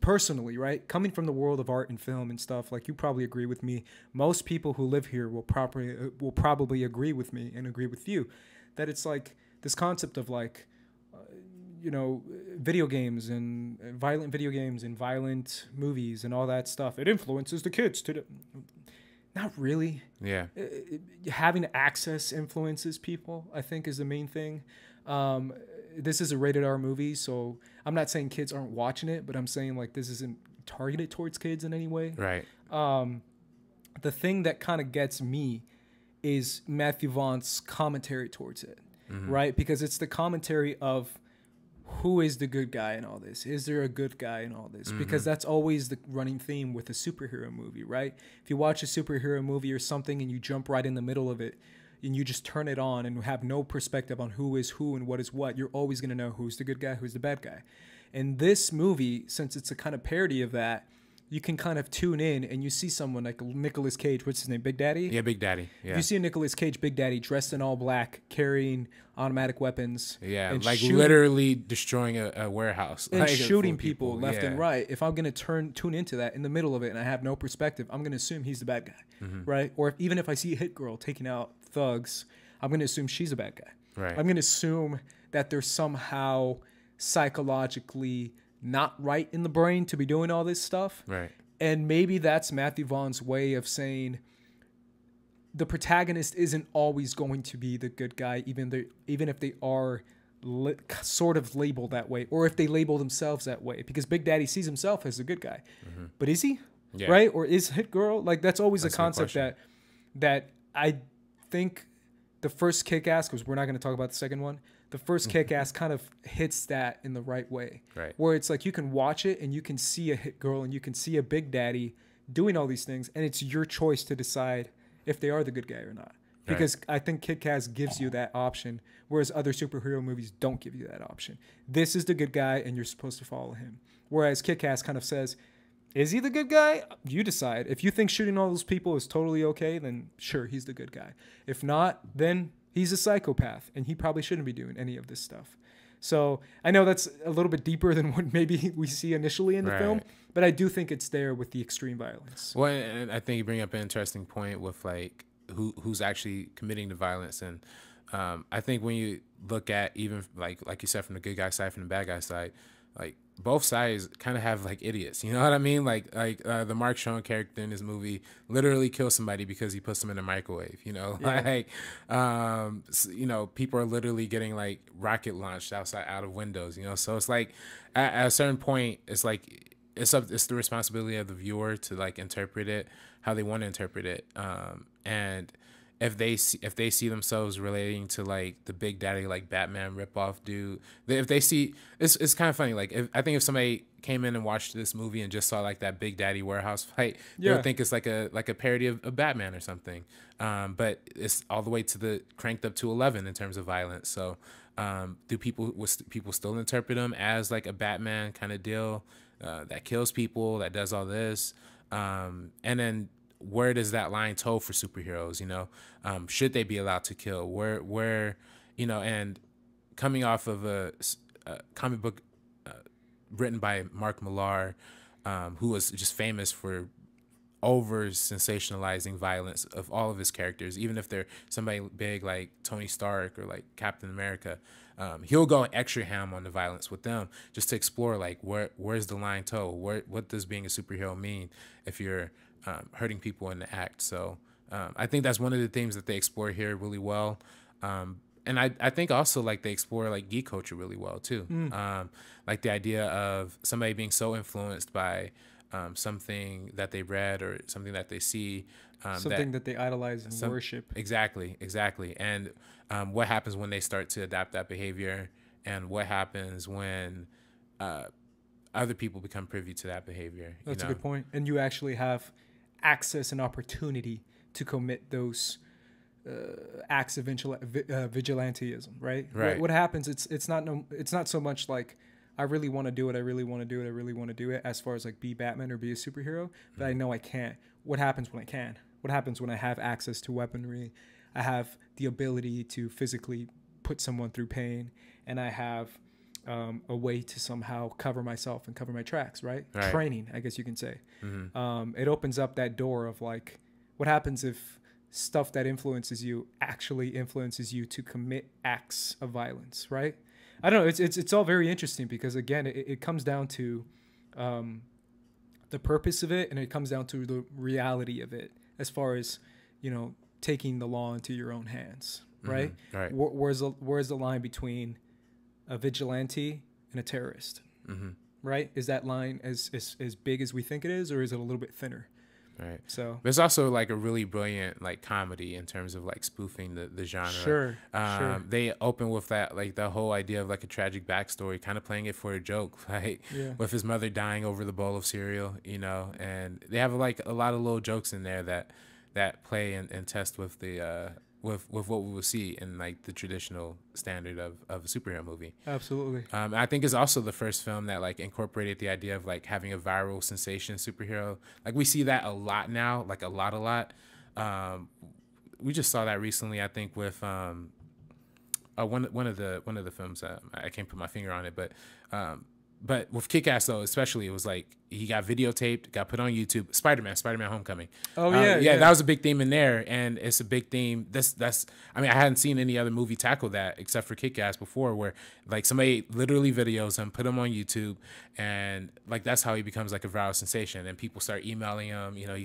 personally, right, coming from the world of art and film and stuff, like, you probably agree with me, most people who live here will probably agree with me and agree with you, that it's like this concept of like, you know, video games and violent video games and violent movies and all that stuff, it influences the kids to not really. Yeah. Having access influences people, I think, is the main thing. This is a rated R movie, so I'm not saying kids aren't watching it, but I'm saying like this isn't targeted towards kids in any way. Right. The thing that kind of gets me is Matthew Vaughn's commentary towards it, right? Because it's the commentary of who is the good guy in all this? Is there a good guy in all this? Because that's always the running theme with a superhero movie, right? If you watch a superhero movie or something and you jump right in the middle of it, and you just turn it on and have no perspective on who is who and what is what, you're always going to know who's the good guy, who's the bad guy. And this movie, since it's a kind of parody of that, you can kind of tune in and you see someone like Nicolas Cage, what's his name, Big Daddy? Yeah, Big Daddy. Yeah. You see a Nicolas Cage, Big Daddy, dressed in all black, carrying automatic weapons. Yeah, and like literally destroying a warehouse. And like shooting people left and right. If I'm going to tune into that in the middle of it and I have no perspective, I'm going to assume he's the bad guy, right? Or even if I see a Hit Girl taking out thugs, I'm going to assume she's a bad guy. Right. I'm going to assume that they're somehow psychologically not right in the brain to be doing all this stuff. Right. And maybe that's Matthew Vaughn's way of saying the protagonist isn't always going to be the good guy, even if they are sort of labeled that way, or if they label themselves that way. Because Big Daddy sees himself as a good guy. But is he? Yeah. Right? Or is Hit Girl? Like, that's always a concept that I think the first Kick-Ass, because we're not going to talk about the second one, the first Kick-Ass kind of hits that in the right way. Right. Where it's like you can watch it and you can see a Hit Girl and you can see a Big Daddy doing all these things, and it's your choice to decide if they are the good guy or not. Because I think Kick-Ass gives you that option, whereas other superhero movies don't give you that option. This is the good guy and you're supposed to follow him. Whereas Kick-Ass kind of says, is he the good guy? You decide. If you think shooting all those people is totally okay, then sure, he's the good guy. If not, then he's a psychopath, and he probably shouldn't be doing any of this stuff. So I know that's a little bit deeper than what maybe we see initially in the film, but I do think it's there with the extreme violence. Well, and I think you bring up an interesting point with like who's actually committing the violence, and I think when you look at even like you said, from the good guy side, from the bad guy side, like both sides kind of have like idiots, you know what I mean? Like the Mark Strong character in this movie literally kills somebody because he puts them in a microwave, you know? Like you know, people are literally getting like rocket launched out of windows, you know? So it's like at a certain point, it's like it's the responsibility of the viewer to like interpret it how they want to interpret it, and if they see themselves relating to like the Big Daddy like Batman ripoff dude, if they see, it's kind of funny. Like I think if somebody came in and watched this movie and just saw like that Big Daddy warehouse fight, they would think it's like a parody of Batman or something. But it's all the way to the cranked up to 11 in terms of violence. So do people still interpret him as like a Batman kind of deal that kills people, that does all this, and then where does that line toe for superheroes? You know, should they be allowed to kill? Where, you know, and coming off of a comic book written by Mark Millar, who was just famous for over sensationalizing violence of all of his characters, even if they're somebody big like Tony Stark or like Captain America, he'll go extra ham on the violence with them just to explore like where's the line toe? What does being a superhero mean if you're hurting people in the act? So I think that's one of the themes that they explore here really well. And I think also like they explore like geek culture really well too. Like the idea of somebody being so influenced by something that they read or something that they see. Something that they idolize and worship. Exactly. And what happens when they start to adapt that behavior, and what happens when other people become privy to that behavior. That's a good point. And you actually have access and opportunity to commit those acts of vigilantism, right? What happens? It's not so much like I really want to do it. I really want to do it. I really want to do it. As far as like be Batman or be a superhero, but I know I can't. What happens when I can? What happens when I have access to weaponry? I have the ability to physically put someone through pain, and I have a way to somehow cover myself and cover my tracks, right? Training, I guess you can say. It opens up that door of like, what happens if stuff that influences you actually influences you to commit acts of violence, right? I don't know. It's all very interesting because again, it comes down to the purpose of it, and it comes down to the reality of it, as far as, you know, taking the law into your own hands, right? Where's the line between a vigilante and a terrorist, right? Is that line as big as we think it is, or is it a little bit thinner? Right. So there's also like a really brilliant like comedy in terms of like spoofing the genre. Sure. They open with that, like the whole idea of like a tragic backstory, kind of playing it for a joke, like with his mother dying over the bowl of cereal, you know, and they have like a lot of little jokes in there that play and test with the with what we will see in like the traditional standard of a superhero movie. Absolutely. I think it's also the first film that like incorporated the idea of like having a viral sensation superhero. Like we see that a lot now, like a lot. We just saw that recently, I think, with one of the films. I can't put my finger on it, but with Kick-Ass though, especially, it was like he got videotaped, got put on YouTube. Spider-Man Homecoming. Oh yeah, that was a big theme in there, and it's a big theme. That's I mean, I hadn't seen any other movie tackle that except for Kick-Ass before, where like somebody literally videos him, put him on YouTube, and like that's how he becomes like a viral sensation, and people start emailing him. You know,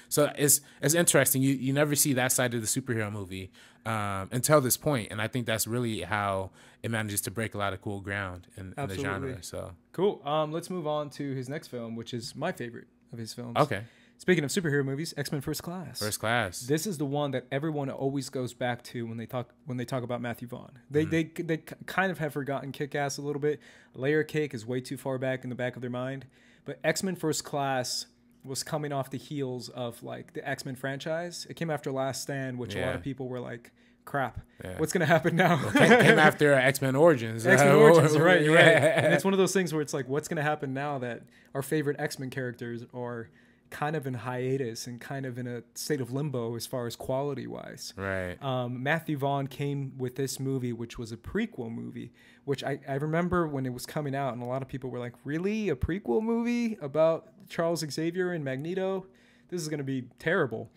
so it's interesting. You never see that side of the superhero movie until this point, and I think that's really how it manages to break a lot of cool ground in the genre. So cool. Let's move on to his next film, which is my favorite of his films. Okay. Speaking of superhero movies, X-Men First Class. First Class. This is the one that everyone always goes back to when they talk about Matthew Vaughn. They kind of have forgotten Kick-Ass a little bit. Layer Cake is way too far back in the back of their mind. But X-Men First Class was coming off the heels of like the X-Men franchise. It came after Last Stand, which a lot of people were like, crap, what's going to happen now? Well, came after X-Men Origins. X-Men Origins, you're right. And it's one of those things where it's like, what's going to happen now that our favorite X-Men characters are kind of in hiatus and kind of in a state of limbo as far as quality wise. Right. Matthew Vaughn came with this movie, which was a prequel movie, which I remember when it was coming out, and a lot of people were like, really? A prequel movie about Charles Xavier and Magneto? This is going to be terrible.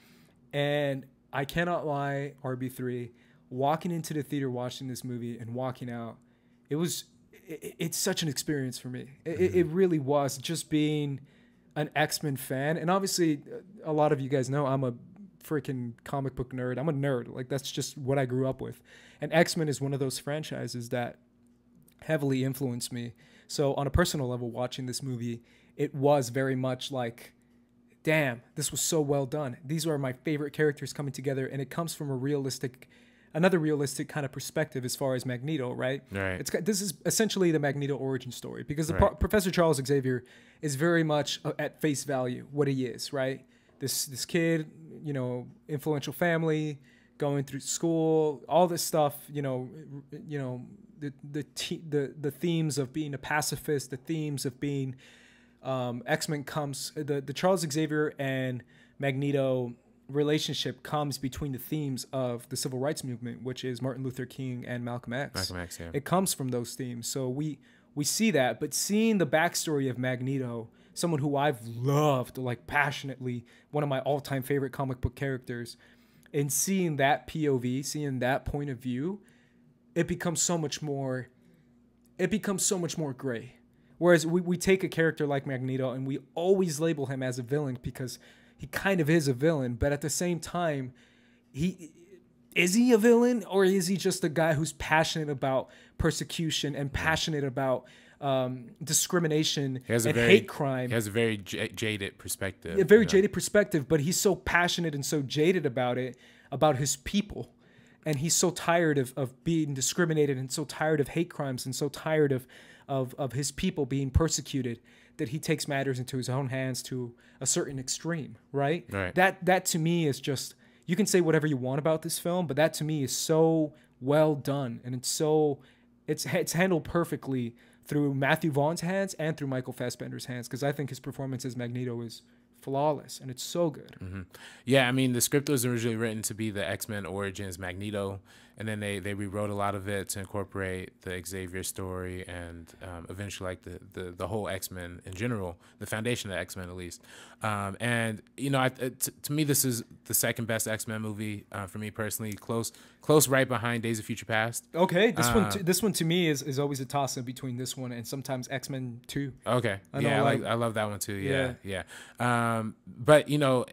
And I cannot lie, RB3, walking into the theater watching this movie and walking out, it's such an experience for me. It really was, just being an X-Men fan. And obviously, a lot of you guys know I'm a freaking comic book nerd. I'm a nerd. Like, that's just what I grew up with. And X-Men is one of those franchises that heavily influenced me. So on a personal level, watching this movie, it was very much like, damn, this was so well done. These are my favorite characters coming together, and it comes from another realistic kind of perspective as far as Magneto, right? Right. This is essentially the Magneto origin story, because Professor Charles Xavier is very much at face value what he is, right? This kid, you know, influential family, going through school, all this stuff, the themes of being a pacifist, the themes of being X-Men comes, the Charles Xavier and Magneto relationship comes between the themes of the civil rights movement, which is Martin Luther King and Malcolm X. Malcolm X, yeah. It comes from those themes. So we see that, but seeing the backstory of Magneto, someone who I've loved like passionately, one of my all-time favorite comic book characters, and seeing that POV, seeing that point of view, it becomes so much more gray. Whereas we take a character like Magneto and we always label him as a villain because he kind of is a villain, but at the same time, is he a villain, or is he just a guy who's passionate about persecution and passionate about discrimination and hate crime? He has a very jaded perspective. A very jaded perspective, but he's so passionate and so jaded about it, about his people. And he's so tired of being discriminated, and so tired of hate crimes, and so tired of his people being persecuted, that he takes matters into his own hands to a certain extreme, right? Right. That to me is just, you can say whatever you want about this film, but that to me is so well done, and it's handled perfectly through Matthew Vaughn's hands and through Michael Fassbender's hands, because I think his performance as Magneto is flawless, and it's so good. Mm-hmm. Yeah, I mean, the script was originally written to be the X-Men Origins Magneto, and then they rewrote a lot of it to incorporate the Xavier story and eventually like the whole X-Men in general, the foundation of the X-Men at least. And you know, to me, this is the second best X-Men movie for me personally, close right behind Days of Future Past. Okay, this one to me is always a toss up between this one and sometimes X-Men 2. Okay, I love that one too. Yeah. But you know,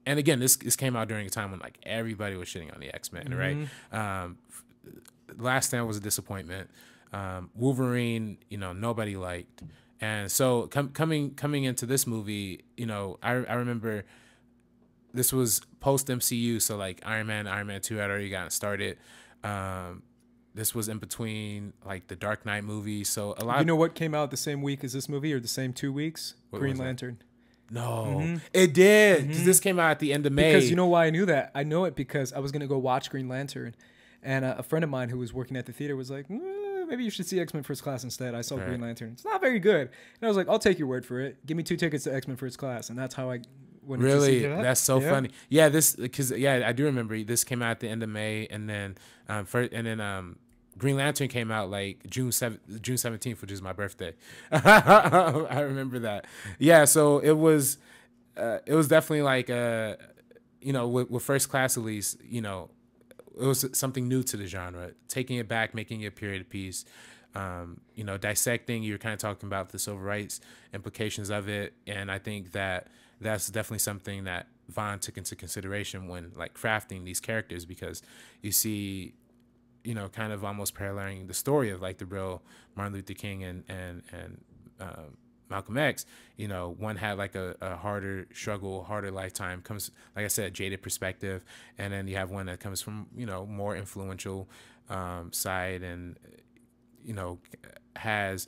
and again, this came out during a time when like everybody was shitting on the X-Men, Mm-hmm. right? Last Stand was a disappointment. Wolverine, you know, nobody liked, and so coming into this movie, you know, I remember this was post MCU, so like Iron Man 2 had already gotten started. This was in between like the Dark Knight movie, so a lot. You know what came out the same week as this movie, or the same 2 weeks? Green Lantern. No, it did. Because this came out at the end of May. Because you know why I knew that? I know it because I was going to go watch Green Lantern. And a friend of mine who was working at the theater was like, maybe you should see X-Men First Class instead. I saw Green Lantern. It's not very good. And I was like, I'll take your word for it. Give me 2 tickets to X-Men First Class. And that's how I went. Really? That's so funny. Yeah, because I do remember this came out at the end of May. And then Green Lantern came out like June 17th, which is my birthday. I remember that. Yeah, so it was definitely like you know, with First Class at least, you know, it was something new to the genre, taking it back, making it a period piece, you know, dissecting. You're kind of talking about the civil rights implications of it, and I think that that's definitely something that Vaughn took into consideration when like crafting these characters, because you see, you know, kind of almost paralleling the story of like the real Martin Luther King and Malcolm X. You know, one had like a harder struggle, harder lifetime, comes, like I said, jaded perspective, and then you have one that comes from, you know, more influential side, and you know, has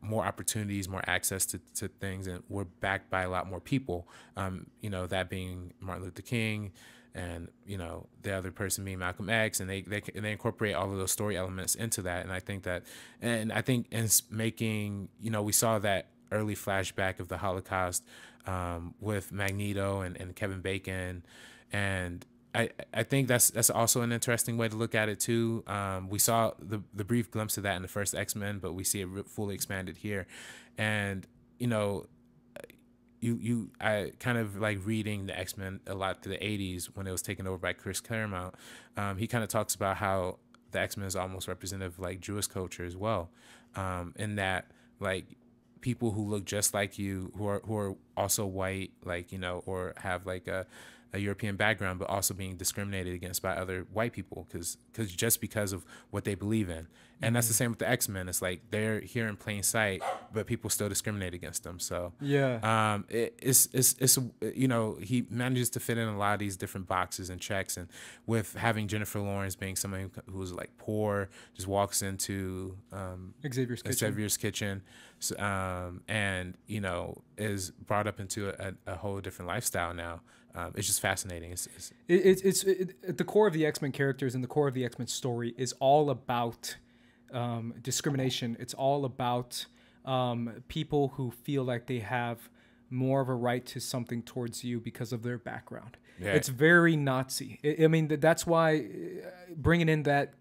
more opportunities, more access to things, and we're backed by a lot more people. You know, that being Martin Luther King, and you know, the other person being Malcolm X, and they incorporate all of those story elements into that. And I think in making, you know, we saw that early flashback of the Holocaust with Magneto and Kevin Bacon, and I think that's also an interesting way to look at it too. We saw the brief glimpse of that in the first X-Men, but we see it fully expanded here, and you know. I kind of like reading the X-Men a lot through the 80s when it was taken over by Chris Claremont. He kind of talks about how the X-Men is almost representative of like Jewish culture as well, in that like people who look just like you, who are also white, like, you know, or have like a European background, but also being discriminated against by other white people because of what they believe in. And that's the same with the X-Men. It's like they're here in plain sight, but people still discriminate against them. So yeah, it's you know, he manages to fit in a lot of these different boxes and checks. And with having Jennifer Lawrence being someone who's like poor, just walks into Xavier's kitchen, and you know, is brought up into a whole different lifestyle now. It's just fascinating. It's at the core of the X-Men characters and the core of the X-Men story is all about discrimination. It's all about people who feel like they have more of a right to something towards you because of their background. Yeah. It's very Nazi. I mean, that's why bringing in that,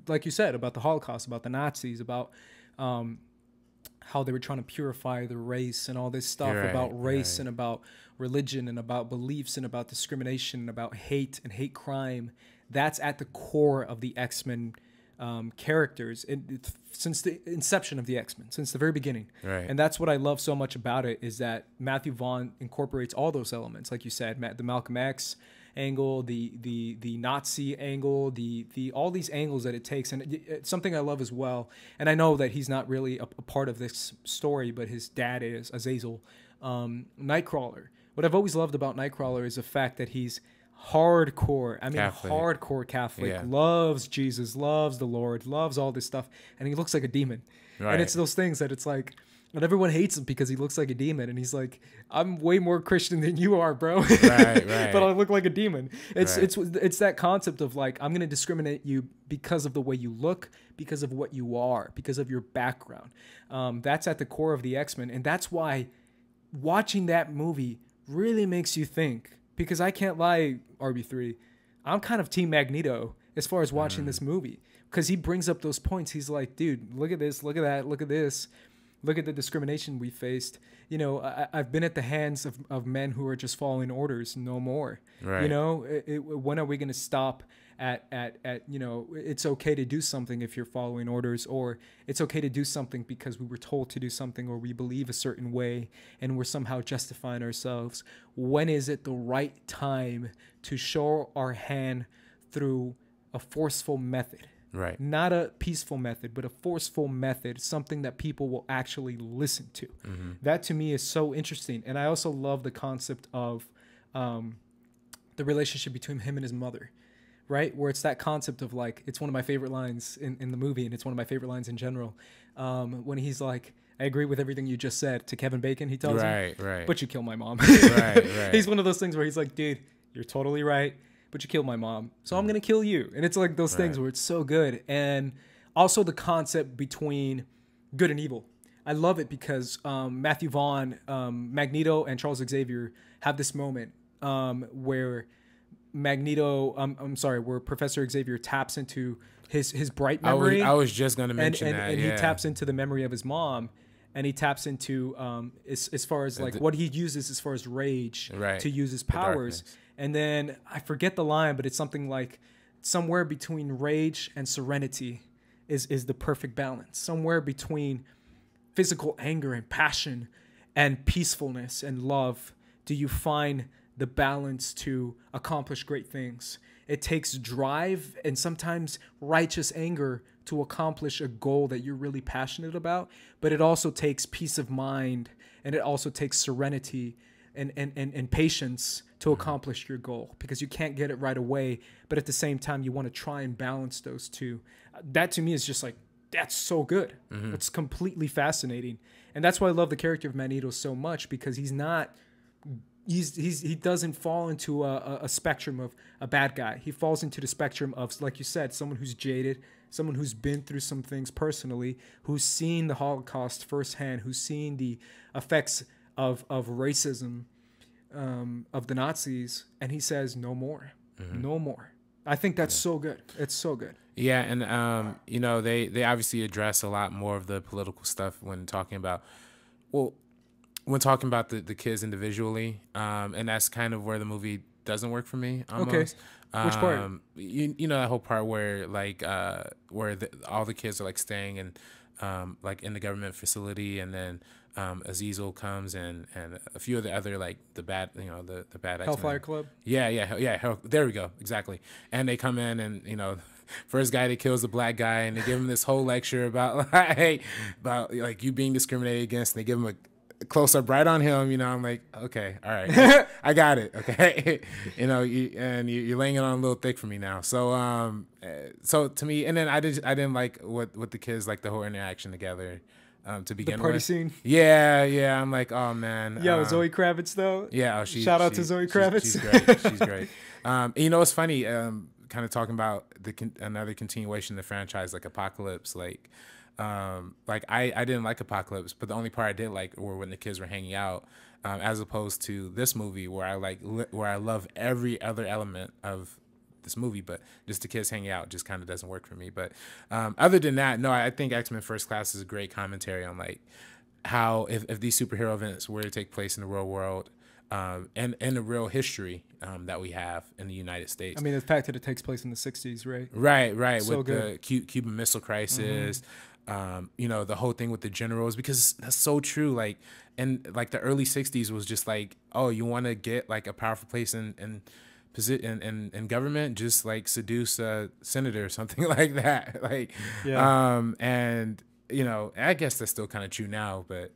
like you said, about the Holocaust, about the Nazis, about how they were trying to purify the race and all this stuff about race and about religion and about beliefs and about discrimination and about hate and hate crime. That's at the core of the X-Men characters since the inception of the X-Men, since the very beginning. Right. And that's what I love so much about it, is that Matthew Vaughn incorporates all those elements, like you said, the Malcolm X angle, the Nazi angle, the all these angles that it takes. And it's something I love as well. And I know that he's not really a part of this story, but his dad is, Azazel. Nightcrawler. What I've always loved about Nightcrawler is the fact that he's hardcore. I mean, Catholic. Hardcore Catholic. Yeah. Loves Jesus, loves the Lord, loves all this stuff. And he looks like a demon. Right. And it's those things that it's like, and everyone hates him because he looks like a demon. And he's like, I'm way more Christian than you are, bro. Right. But I look like a demon. It's that concept of like, I'm going to discriminate you because of the way you look, because of what you are, because of your background. That's at the core of the X-Men. And that's why watching that movie really makes you think. Because I can't lie, RB3, I'm kind of Team Magneto as far as watching this movie. Because he brings up those points. He's like, dude, look at this, look at that, look at this. Look at the discrimination we faced. You know, I've been at the hands of men who are just following orders, no more. Right. You know, when are we going to stop at, you know, it's okay to do something if you're following orders, or it's okay to do something because we were told to do something, or we believe a certain way and we're somehow justifying ourselves. When is it the right time to show our hand through a forceful method? Right. Not a peaceful method, but a forceful method, something that people will actually listen to. Mm-hmm. That to me is so interesting. And I also love the concept of the relationship between him and his mother, right? Where it's that concept of like, it's one of my favorite lines in the movie, and it's one of my favorite lines in general. When he's like, I agree with everything you just said to Kevin Bacon, he tells him, but you killed my mom. Right. He's one of those things where he's like, dude, you're totally right, but you killed my mom, so I'm going to kill you. And it's like those things where it's so good. And also the concept between good and evil. I love it because Matthew Vaughn, Magneto, and Charles Xavier have this moment where where Professor Xavier taps into his bright memory. I was just going to mention that. And he taps into the memory of his mom. And he taps into, as far as like what he uses as far as rage to use his powers. And then I forget the line, but it's something like somewhere between rage and serenity is the perfect balance. Somewhere between physical anger and passion and peacefulness and love do you find the balance to accomplish great things. It takes drive and sometimes righteous anger to accomplish a goal that you're really passionate about, but it also takes peace of mind, and it also takes serenity and patience to accomplish your goal, because you can't get it right away, but at the same time you want to try and balance those two. That to me is just like, that's so good. It's completely fascinating. And that's why I love the character of Magneto so much, because he doesn't fall into a spectrum of a bad guy. He falls into the spectrum of, like you said, someone who's jaded, someone who's been through some things personally, who's seen the Holocaust firsthand, who's seen the effects of racism, of the Nazis, and he says no more, no more. I think that's so good. It's so good. Yeah, and you know, they obviously address a lot more of the political stuff when talking about the kids individually, and that's kind of where the movie doesn't work for me almost. Okay. Which part? You know, that whole part where like all the kids are like staying in like in the government facility, and then Azazel comes and a few of the other like the bad Hellfire Club. Yeah. There we go, exactly. And they come in, and you know, first guy that kills the black guy, and they give him this whole lecture about like you being discriminated against. And they give him a close up right on him. You know, I'm like, okay, all right, I got it. Okay, you know, you're laying it on a little thick for me now. So so to me, and then I didn't like what the kids, like the whole interaction together. To begin with. The party scene. Yeah. I'm like, oh man. Yeah, Zoe Kravitz though. Yeah. Shout out to Zoe Kravitz. She's great. She's great. You know, it's funny. Kind of talking about another continuation of the franchise, like Apocalypse. Like I didn't like Apocalypse, but the only part I did like were when the kids were hanging out, as opposed to this movie where I love every other element of this movie, but just the kids hanging out just kind of doesn't work for me. But other than that, no, I think X-Men First Class is a great commentary on like how if these superhero events were to take place in the real world, and the real history that we have in the United States. I mean, the fact that it takes place in the 60s, right? Right. So with good. The Cuban Missile Crisis, you know, the whole thing with the generals, because that's so true. Like, and like the early 60s was just like, oh, you want to get like a powerful place in government, just like seduce a senator or something like that. Like, and you know, I guess that's still kind of true now, but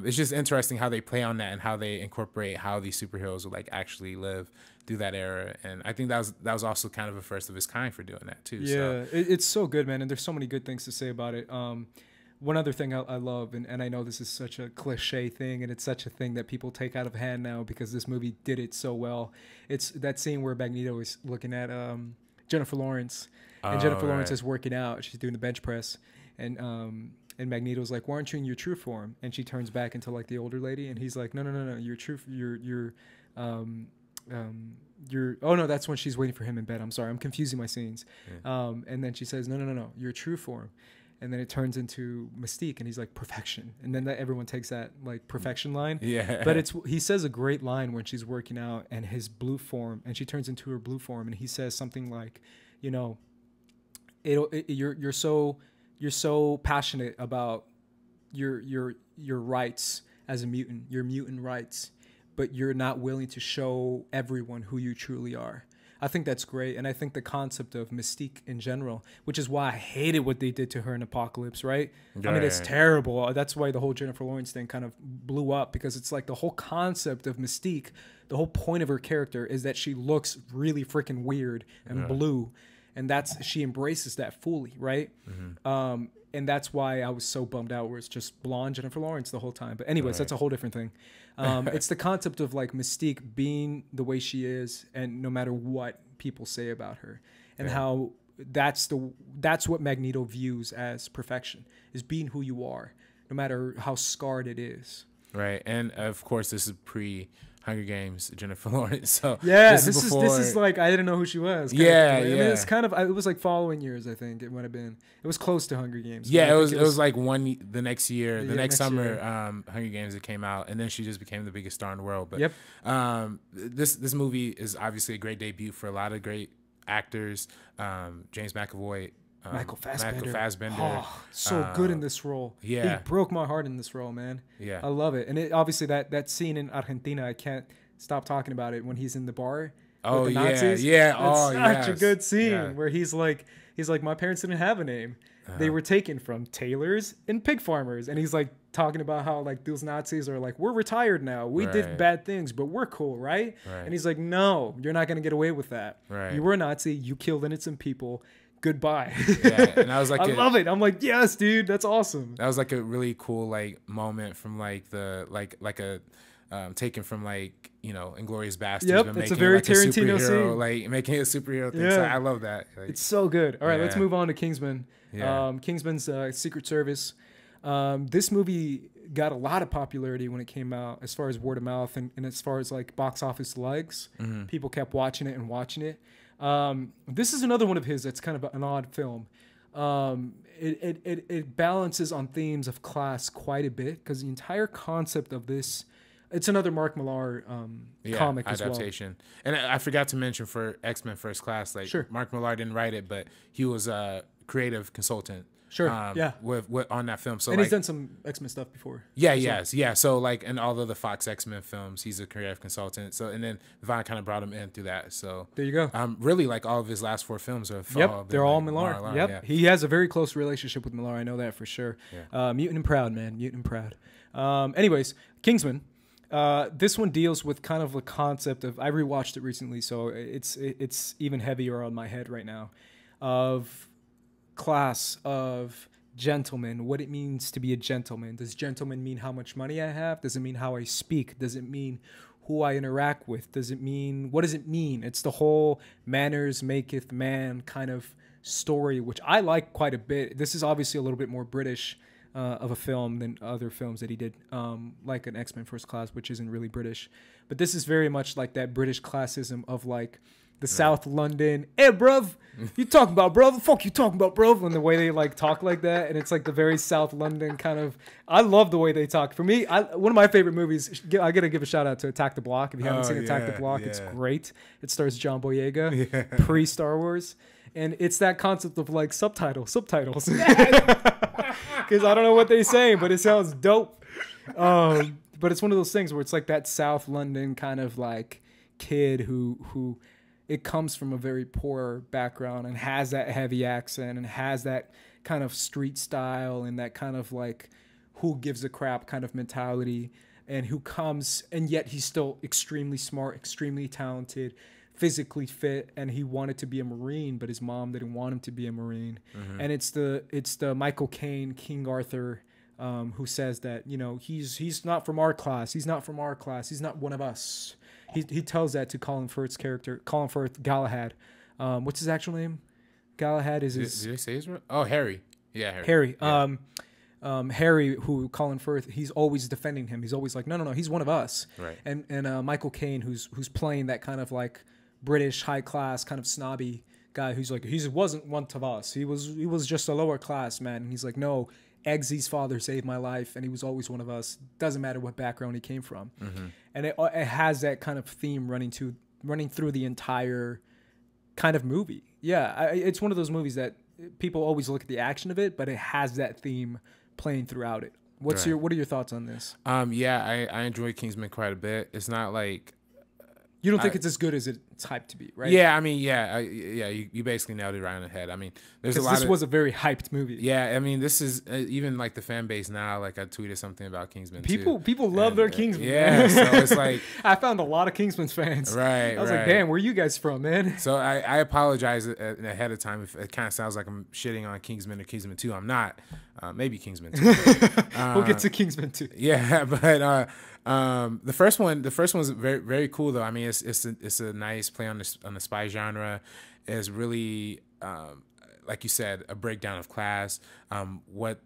it's just interesting how they play on that and how they incorporate how these superheroes will like actually live through that era. And I think that was also kind of a first of its kind for doing that too. Yeah, so. It's so good, man. And there's so many good things to say about it. One other thing I love, and I know this is such a cliche thing, and it's such a thing that people take out of hand now because this movie did it so well. It's that scene where Magneto is looking at Jennifer Lawrence, and Jennifer Lawrence is working out. She's doing the bench press, and Magneto's like, "Why aren't you in your true form?" And she turns back into like the older lady, and he's like, "No, you're oh no, that's when she's waiting for him in bed. I'm sorry, I'm confusing my scenes." Yeah. And then she says, "No, your true form." And then it turns into Mystique, and he's like, perfection. And then everyone takes that like perfection line. Yeah. But he says a great line when she's working out and his blue form, and she turns into her blue form, and he says something like, you know, you're so passionate about your rights as a mutant, your mutant rights, but you're not willing to show everyone who you truly are. I think that's great, and I think the concept of Mystique in general, which is why I hated what they did to her in Apocalypse, right? I mean, it's terrible. That's why the whole Jennifer Lawrence thing kind of blew up, because it's like the whole concept of Mystique, the whole point of her character is that she looks really freaking weird and blue, and she embraces that fully, right? Mm-hmm. And that's why I was so bummed out where it's just blonde Jennifer Lawrence the whole time. But anyways, that's a whole different thing. It's the concept of like Mystique being the way she is, and no matter what people say about her, and how that's what Magneto views as perfection, is being who you are, no matter how scarred it is. Right. And of course, this is Hunger Games, Jennifer Lawrence. So yeah, this is like, I didn't know who she was. Yeah. I mean, it's kind of, it was like following years. I think it might have been. It was close to Hunger Games. Yeah, it was like the next year, the next summer, Hunger Games, it came out, and then she just became the biggest star in the world. But this movie is obviously a great debut for a lot of great actors. James McAvoy. Michael Fassbender. Oh, so good in this role. Yeah. He broke my heart in this role, man. Yeah. I love it. And obviously that scene in Argentina, I can't stop talking about it when he's in the bar with the Nazis. Yeah. It's such a good scene where he's like, my parents didn't have a name. They were taken from tailors and pig farmers. And he's like talking about how like those Nazis are like, we're retired now. We did bad things, but we're cool, right? And he's like, no, you're not going to get away with that. Right. You were a Nazi. You killed innocent people. Goodbye. Yeah, and I was like, I love it. I'm like, yes, dude, that's awesome. That was like a really cool like moment from like the like a taken from like, you know, Inglourious Basterds. Yep, but it's a making very like Tarantino scene. like making it a superhero thing. Yeah. So I love that. Like, It's so good. All right, let's Yeah. move on to Kingsman. Yeah. Kingsman's Secret Service. This movie got a lot of popularity when it came out, as far as word of mouth and as far as like box office legs. People kept watching it and watching it. This is another one of his that's kind of an odd film. It balances on themes of class quite a bit, because the entire concept of this, it's another Mark Millar comic as well. Adaptation. And I forgot to mention for X-Men First Class, like Sure. Mark Millar didn't write it, but he was a creative consultant. Sure. Yeah. With on that film. So And like, he's done some X-Men stuff before. yeah, yes, yeah. So like in all of the Fox X-Men films, he's a creative consultant. So and then Vaughn kind of brought him in through that. So There you go. really like all of his last 4 films are Yep, they're all like Millar. Yep, yeah. he has a very close relationship with Millar. I know that for sure. Yeah. Mutant and Proud, man. Mutant and Proud. Anyways, Kingsman. This one deals with kind of a concept of, I rewatched it recently, so it's even heavier on my head right now, of class, of gentleman, what it means to be a gentleman. Does gentleman mean how much money I have? Does it mean how I speak? Does it mean who I interact with? Does it mean, what does it mean? It's the whole manners maketh man kind of story, which I like quite a bit. This is obviously a little bit more British of a film than other films that he did, like an X-Men First Class, which isn't really British. But this is very much like that British classism of like the South London, hey, bruv, you talking about, bruv? The fuck you talking about, bruv? And the way they like talk like that, and it's like the very South London kind of. I love the way they talk. For me, one of my favorite movies. I gotta give a shout out to Attack the Block. If you haven't seen Attack the Block, it's great. It stars John Boyega, pre Star Wars, and it's that concept of like subtitles, because I don't know what they're saying, but it sounds dope. But it's one of those things where it's like that South London kind of like kid who it comes from a very poor background and has that heavy accent and has that kind of street style and that kind of like who gives a crap kind of mentality, and who comes, and yet he's still extremely smart, extremely talented, physically fit, and he wanted to be a Marine, but his mom didn't want him to be a Marine. And it's the Michael Caine, King Arthur, who says that, you know, he's not from our class, he's not from our class, he's not one of us. He tells that to Colin Firth's character, Colin Firth, Galahad. What's his actual name? Galahad is his. Did they say his real? Oh, Harry. Yeah, Harry. Yeah. Harry, who Colin Firth, he's always defending him. He's always like, no, he's one of us. Right. And Michael Caine, who's playing that kind of like British high class kind of snobby guy, who's like, he wasn't one of us. He was just a lower class man. And he's like, no, Eggsy's father saved my life, and he was always one of us. Doesn't matter what background he came from. And it has that kind of theme running through the entire kind of movie. Yeah, it's one of those movies that people always look at the action of it, but it has that theme playing throughout it. What are your thoughts on this? Yeah, I enjoy Kingsman quite a bit. It's not like you don't think it's as good as it's hyped to be, right? Yeah, I mean, you basically nailed it right on the head. I mean, there's a lot. This was a very hyped movie. Yeah, I mean, this is even like the fan base now. Like I tweeted something about Kingsman. People love their Kingsman. Yeah, so it's like I found a lot of Kingsman fans. Right. I was like, damn, where you guys from, man? So I apologize ahead of time if it kind of sounds like I'm shitting on Kingsman or Kingsman 2. I'm not. Maybe Kingsman 2. We'll get to Kingsman 2. Yeah, but the first one's very, very cool though. I mean, it's a nice play on the spy genre. It's really like you said, a breakdown of class. What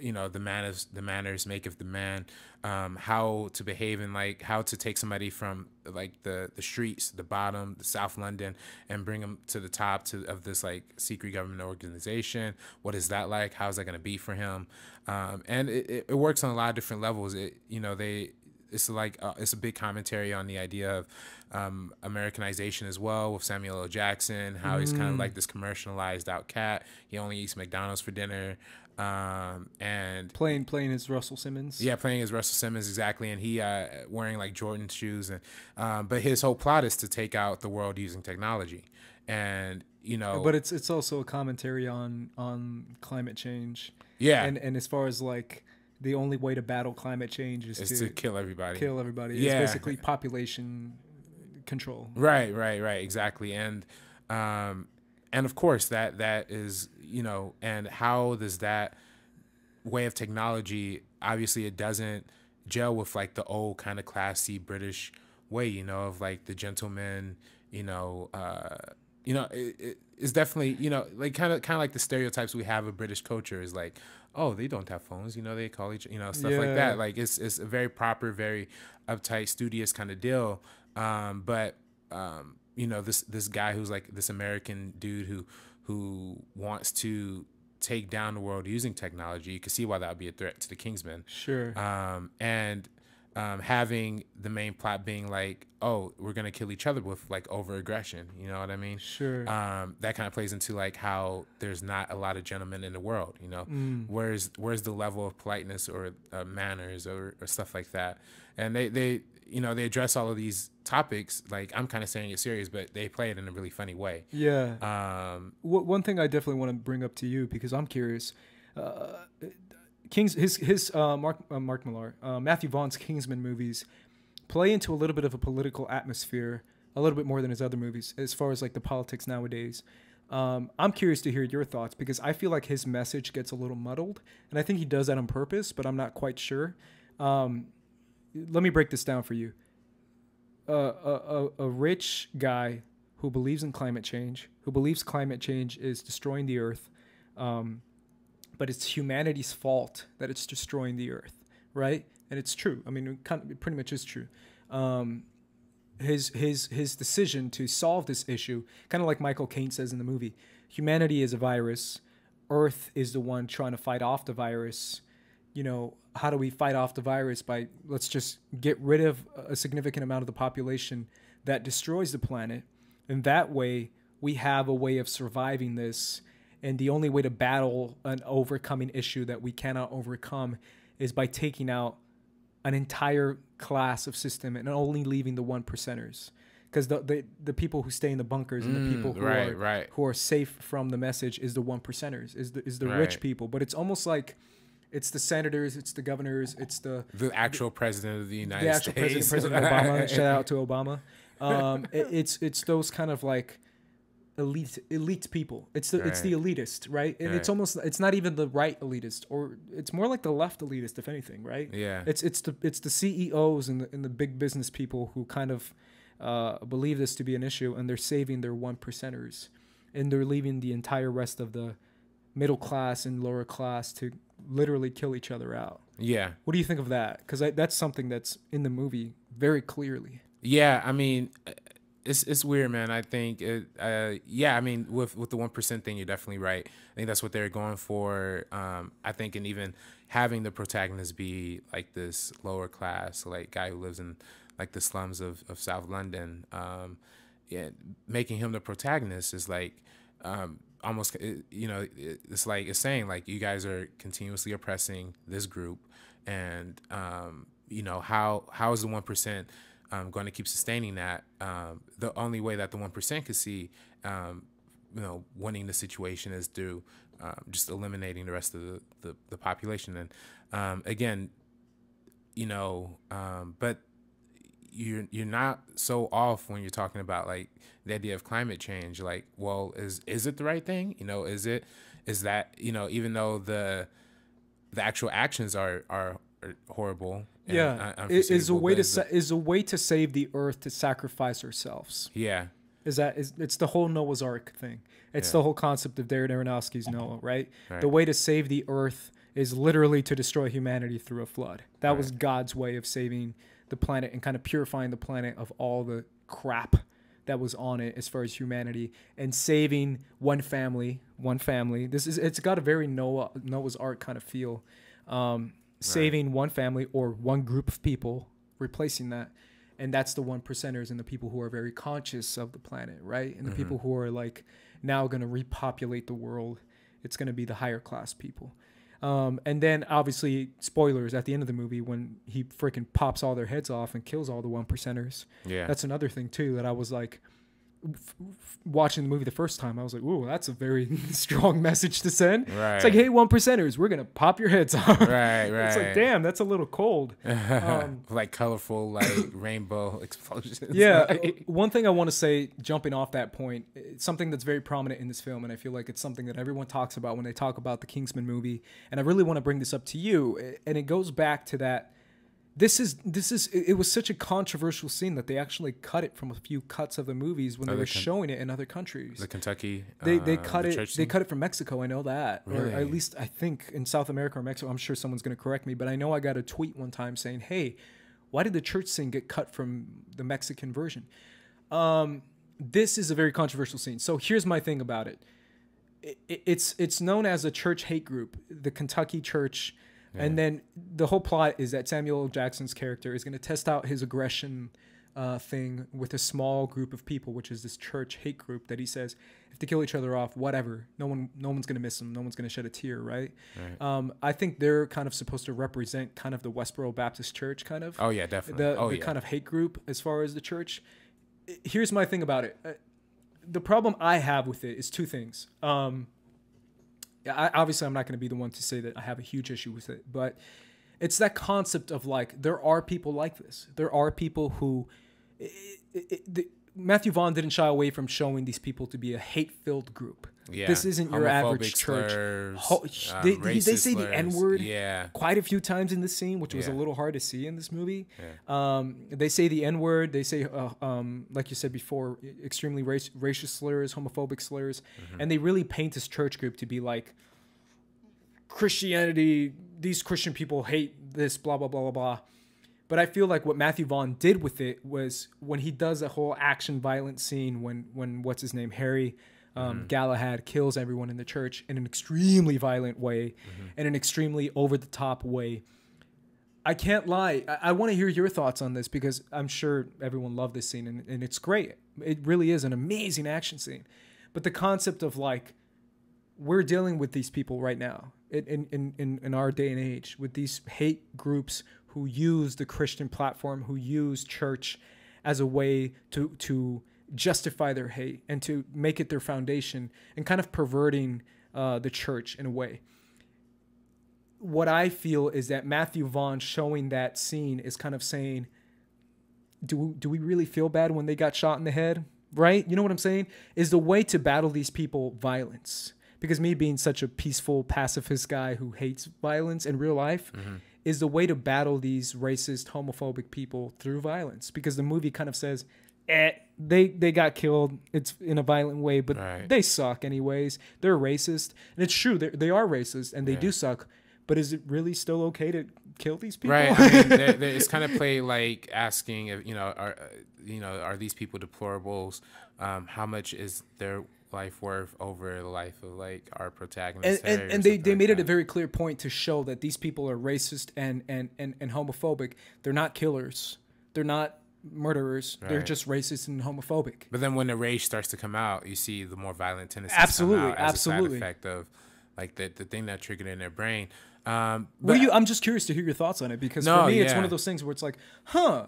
the manners make of the man. How to behave and like how to take somebody from like the streets, the bottom, the South London, and bring them to the top of this like secret government organization. What is that like? How's that going to be for him? And it works on a lot of different levels. It's a big commentary on the idea of Americanization as well, with Samuel L. Jackson, how he's kind of like this commercialized out cat. He only eats McDonald's for dinner. And playing as Russell Simmons. Yeah, playing as Russell Simmons, exactly. And he wearing like Jordan shoes, and but his whole plot is to take out the world using technology. And but it's also a commentary on climate change. Yeah. And as far as like the only way to battle climate change is to kill everybody. Yeah. It's basically population control. Right, exactly. And of course that is, and how does that way of technology, obviously it doesn't gel with like the old kind of classy British way, you know, of like the gentleman, it's definitely, like kind of like the stereotypes we have of British culture is like, oh, they don't have phones, they call each, stuff like that. Like it's a very proper, very uptight, studious kind of deal. But this guy who's like this American dude who wants to take down the world using technology, you can see why that would be a threat to the Kingsman. Sure. Having the main plot being like, oh, we're gonna kill each other with like over aggression, you know what I mean? Sure. That kind of plays into like how there's not a lot of gentlemen in the world, where's the level of politeness or manners or stuff like that. And they address all of these topics, like I'm kind of saying it serious, but they play it in a really funny way. Yeah. One thing I definitely want to bring up to you, because I'm curious, Mark Millar, Matthew Vaughn's Kingsman movies play into a little bit of a political atmosphere, a little bit more than his other movies, as far as like the politics nowadays. I'm curious to hear your thoughts, because I feel like his message gets a little muddled, and I think he does that on purpose, but I'm not quite sure. Let me break this down for you. A rich guy who believes in climate change, who believes climate change is destroying the earth, but it's humanity's fault that it's destroying the earth, right? And it's true. I mean, it pretty much is true. His decision to solve this issue, kind of like Michael Caine says in the movie, humanity is a virus. Earth is the one trying to fight off the virus. How do we fight off the virus? By let's just get rid of a significant amount of the population that destroys the planet. And that way we have a way of surviving this. And the only way to battle an overcoming issue that we cannot overcome is by taking out an entire class of system and only leaving the 1%ers. Because the people who stay in the bunkers and the people who are safe from the message is the 1%ers, is the rich people. But it's almost like it's the senators, it's the governors, it's the actual president of the United States. The actual President Obama. Shout out to Obama. It's those kind of like elite people. It's the elitist, right? And it's not even the right elitist, or it's more like the left elitist, if anything, right? Yeah. It's the CEOs and the big business people who kind of believe this to be an issue, and they're saving their 1%ers, and they're leaving the entire rest of the middle class and lower class to literally kill each other out. Yeah. What do you think of that? Because that's something that's in the movie very clearly. Yeah, I mean, it's weird, man. I think I mean, with the 1% thing, you're definitely right. I think that's what they're going for. I think, and even having the protagonist be like this lower class, like guy who lives in like the slums of South London, making him the protagonist is like almost, it's like it's saying like you guys are continuously oppressing this group, and how is the 1% going to keep sustaining that? The only way that the 1% could see, winning the situation is through just eliminating the rest of the population. And again, but you're not so off when you're talking about like the idea of climate change. Like, well, is it the right thing? Is that even though the actual actions are horrible. Is a way to save the earth to sacrifice ourselves. Yeah. It's the whole Noah's Ark thing. It's the whole concept of Darren Aronofsky's Noah, right? The way to save the earth is literally to destroy humanity through a flood. That was God's way of saving the planet and kind of purifying the planet of all the crap that was on it as far as humanity, and saving one family. It's got a very Noah's Ark kind of feel. Saving one family or one group of people, replacing that. And that's the 1%ers and the people who are very conscious of the planet, right? And the people who are like now going to repopulate the world. It's going to be the higher class people. And then obviously spoilers at the end of the movie when he freaking pops all their heads off and kills all the 1%ers. Yeah. That's another thing too that I was like, watching the movie the first time, I was like, "Ooh, that's a very strong message to send." Right. It's like, "Hey, 1%ers, we're gonna pop your heads off." Right. It's like, damn, that's a little cold. Like colorful, like rainbow explosions. Yeah. One thing I want to say, jumping off that point, it's something that's very prominent in this film, and I feel like it's something that everyone talks about when they talk about the Kingsman movie. And I really want to bring this up to you, and it goes back to that it was such a controversial scene that they actually cut it from a few cuts of the movies when they were showing it in other countries. The Kentucky, they cut it. They cut it from Mexico. I know that, really? Or at least I think in South America or Mexico. I'm sure someone's going to correct me, but I know I got a tweet one time saying, "Hey, why did the church scene get cut from the Mexican version?" This is a very controversial scene. So here's my thing about it. It's known as a church hate group, the Kentucky church. Yeah. And then the whole plot is that Samuel L. Jackson's character is going to test out his aggression thing with a small group of people, which is this church hate group that he says, if they kill each other off, whatever, no one's going to miss them. No one's going to shed a tear, right? I think they're kind of supposed to represent kind of the Westboro Baptist Church kind of. Oh, yeah, definitely. The kind of hate group as far as the church. Here's my thing about it. The problem I have with it is two things. Obviously, I'm not going to be the one to say that I have a huge issue with it, but it's that concept of like, there are people like this. There are people who, Matthew Vaughn didn't shy away from showing these people to be a hate-filled group. Yeah. This isn't your average church. They say the N-word quite a few times in this scene, which was a little hard to see in this movie. They say the N-word. They say, like you said before, extremely racist slurs, homophobic slurs. And they really paint this church group to be like, Christianity, these Christian people hate this, blah, blah, blah, blah, blah. But I feel like what Matthew Vaughn did with it was when he does a whole action violent scene when what's his name, Harry Galahad kills everyone in the church in an extremely violent way, in an extremely over-the-top way. I can't lie. I want to hear your thoughts on this because I'm sure everyone loved this scene, and it's great. It really is an amazing action scene. But the concept of, like, we're dealing with these people right now in our day and age with these hate groups who use the Christian platform, who use church as a way to justify their hate and to make it their foundation and kind of perverting the church in a way. What I feel is that Matthew Vaughn showing that scene is kind of saying, do we really feel bad when they got shot in the head? Right? You know what I'm saying? Is the way to battle these people violence? Because me being such a peaceful pacifist guy who hates violence in real life is the way to battle these racist, homophobic people through violence. Because the movie kind of says, they got killed. It's in a violent way, but they suck anyways. They're racist. And it's true. They are racist and they do suck. But is it really still okay to kill these people? Right. I mean, it's kind of play like asking, if, are these people deplorables? How much is their life worth over the life of like our protagonist? And they made it a very clear point to show that these people are racist and homophobic. They're not killers. They're not murderers. They're just racist and homophobic. But then when the rage starts to come out, you see the more violent tendencies come out as a side effect of like the thing that triggered in their brain. I'm just curious to hear your thoughts on it because for me, it's one of those things where it's like,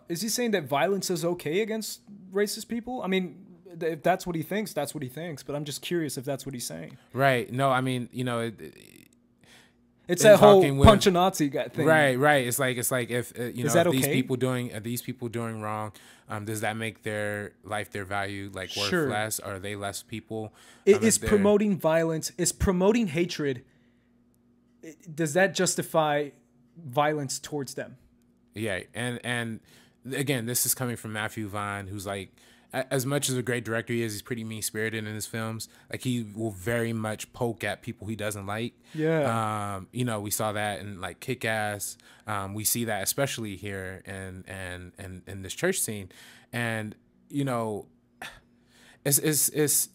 is he saying that violence is okay against racist people? I mean, if that's what he thinks, that's what he thinks. But I'm just curious if that's what he's saying. Right. No, I mean, it's that whole punch a Nazi guy thing. Right. It's like if is that these people doing wrong, does that make their life, their value like worth less? Are they less people? Is promoting violence, is promoting hatred. Does that justify violence towards them? Yeah, and again, this is coming from Matthew Vaughn, who's like, as much as a great director he is, he's pretty mean-spirited in his films. Like, he will very much poke at people he doesn't like. Yeah. We saw that in like Kick-Ass. We see that especially here and in this church scene. And it's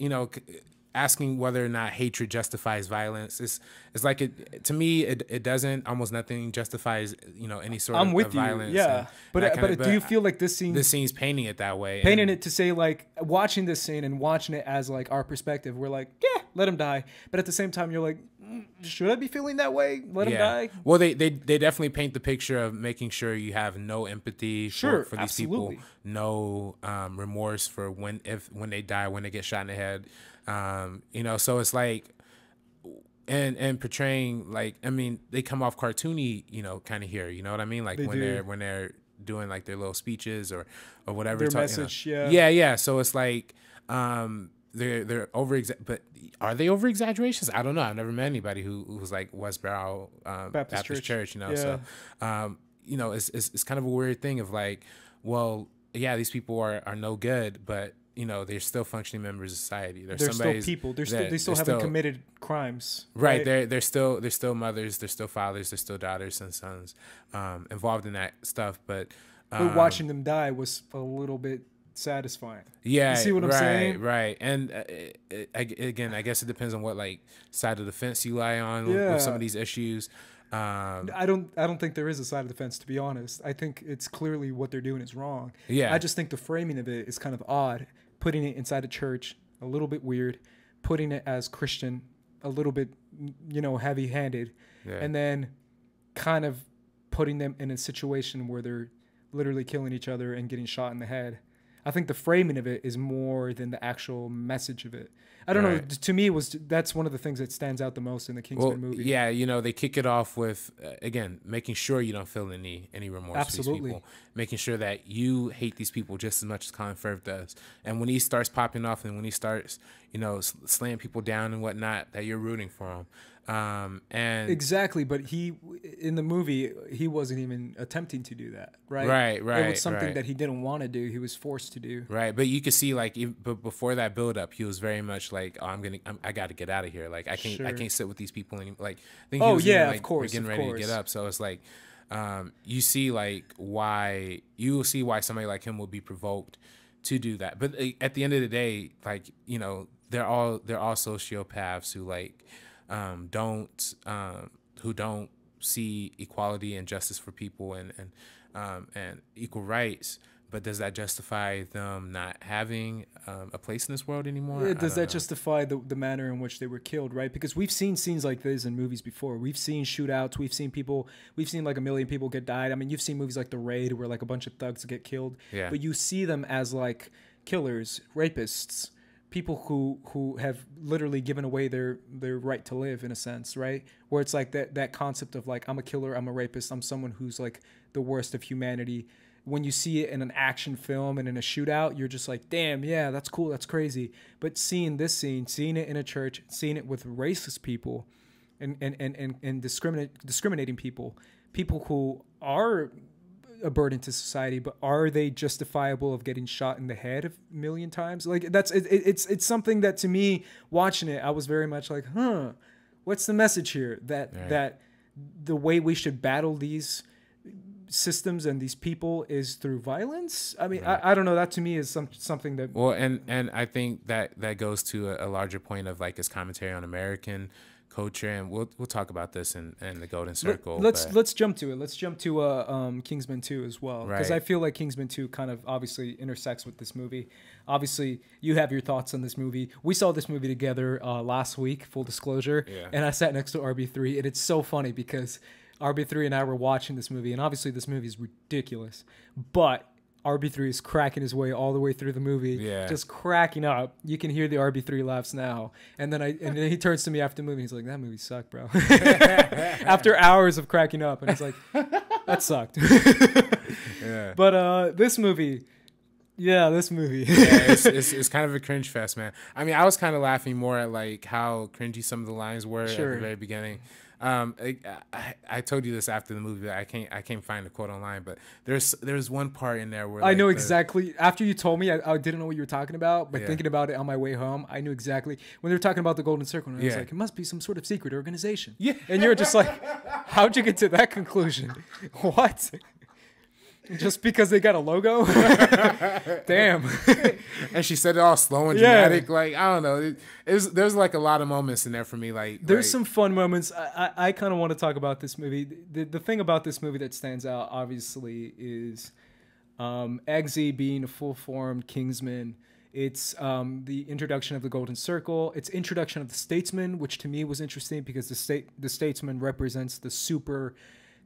asking whether or not hatred justifies violence is like to me it doesn't. Almost nothing justifies any sort of violence. Yeah, but do you feel like this scene's painting it that way, painting it to say like watching this scene and watching it as like our perspective, we're like, yeah, let him die, but at the same time you're like, should I be feeling that way? Let him die. Well, they definitely paint the picture of making sure you have no empathy for these people, no remorse for when they die, when they get shot in the head. So it's like, and portraying like, I mean, they come off cartoony, kind of here, you know what I mean? Like when they're doing like their little speeches or whatever. Their message, Yeah. So it's like, they're but are they over exaggerations? I don't know. I've never met anybody who was like Westboro Baptist Church, Yeah. So it's kind of a weird thing of like, well, yeah, these people are no good, but they're still functioning members of society. They're still people. They still haven't committed crimes. Right. They're still mothers. They're still fathers. They're still daughters and sons involved in that stuff. But watching them die was a little bit satisfying. Yeah. You see what I'm saying? Right. And again, I guess it depends on what like side of the fence you lie on with some of these issues. I don't think there is a side of the fence, to be honest. I think it's clearly what they're doing is wrong. Yeah. I just think the framing of it is kind of odd. Putting it inside a church, a little bit weird. Putting it as Christian, a little bit, heavy-handed. Yeah. And then kind of putting them in a situation where they're literally killing each other and getting shot in the head. I think the framing of it is more than the actual message of it. I don't know. To me, that's one of the things that stands out the most in the Kingsman movie. Yeah, they kick it off with again making sure you don't feel any remorse for these people, making sure that you hate these people just as much as Colin Firth does. And when he starts popping off and when he starts slaying people down and whatnot, that you're rooting for him. And exactly, but in the movie he wasn't even attempting to do that, right? Right. It was something that he didn't want to do. He was forced to do. Right, but you could see but before that build up, he was very much like, oh, I got to get out of here. Like I can't sit with these people anymore. Like I think he was of course, getting ready to get up. So it's like, you see why somebody like him would be provoked to do that. But at the end of the day, they're all sociopaths who who don't see equality and justice for people and equal rights. But does that justify them not having a place in this world anymore? Does that justify the manner in which they were killed, right? Because we've seen scenes like this in movies before. We've seen shootouts. We've seen like 1 million people get died. I mean, you've seen movies like The Raid where like a bunch of thugs get killed. Yeah. But you see them as like killers, rapists, people who have literally given away their right to live in a sense, right? Where it's like that concept of like, I'm a killer, I'm a rapist, I'm someone who's like the worst of humanity. When you see it in an action film and in a shootout, you're just like, damn, yeah, that's cool, that's crazy. But seeing this scene, seeing it in a church, seeing it with racist people and discriminating people who are a burden to society, but are they justifiable of getting shot in the head 1 million times? Like it's something that to me, watching it, I was very much like, what's the message here? That the way we should battle these systems and these people is through violence. I mean, I don't know. That to me is something that. Well, and I think that goes to a larger point of like his commentary on American culture, and we'll talk about this in the Golden Circle. Let's jump to it. Let's jump to Kingsman 2 as well, because I feel like Kingsman 2 kind of obviously intersects with this movie. Obviously, you have your thoughts on this movie. We saw this movie together last week, full disclosure, and I sat next to RB3, and it's so funny because RB3 and I were watching this movie, and obviously this movie is ridiculous, but RB3 is cracking his way all the way through the movie, just cracking up. You can hear the RB3 laughs now. And then he turns to me after the movie, and he's like, that movie sucked, bro. After hours of cracking up, and he's like, that sucked. But this movie, it's kind of a cringe fest, man. I mean, I was kind of laughing more at like how cringy some of the lines were at the very beginning. I told you this after the movie, but I can't find the quote online, but there's one part in there where I know exactly. After you told me, I didn't know what you were talking about, but thinking about it on my way home, I knew exactly when they were talking about the Golden Circle, and I was like, it must be some sort of secret organization. Yeah, and you're just like, how'd you get to that conclusion? What? Just because they got a logo? Damn. And she said it all slow and dramatic. Like, I don't know. There's like a lot of moments in there for me. There's some fun moments. I kind of want to talk about this movie. The thing about this movie that stands out, obviously, is Eggsy being a full-formed Kingsman. It's the introduction of the Golden Circle. It's introduction of the Statesman, which to me was interesting because the Statesman represents the super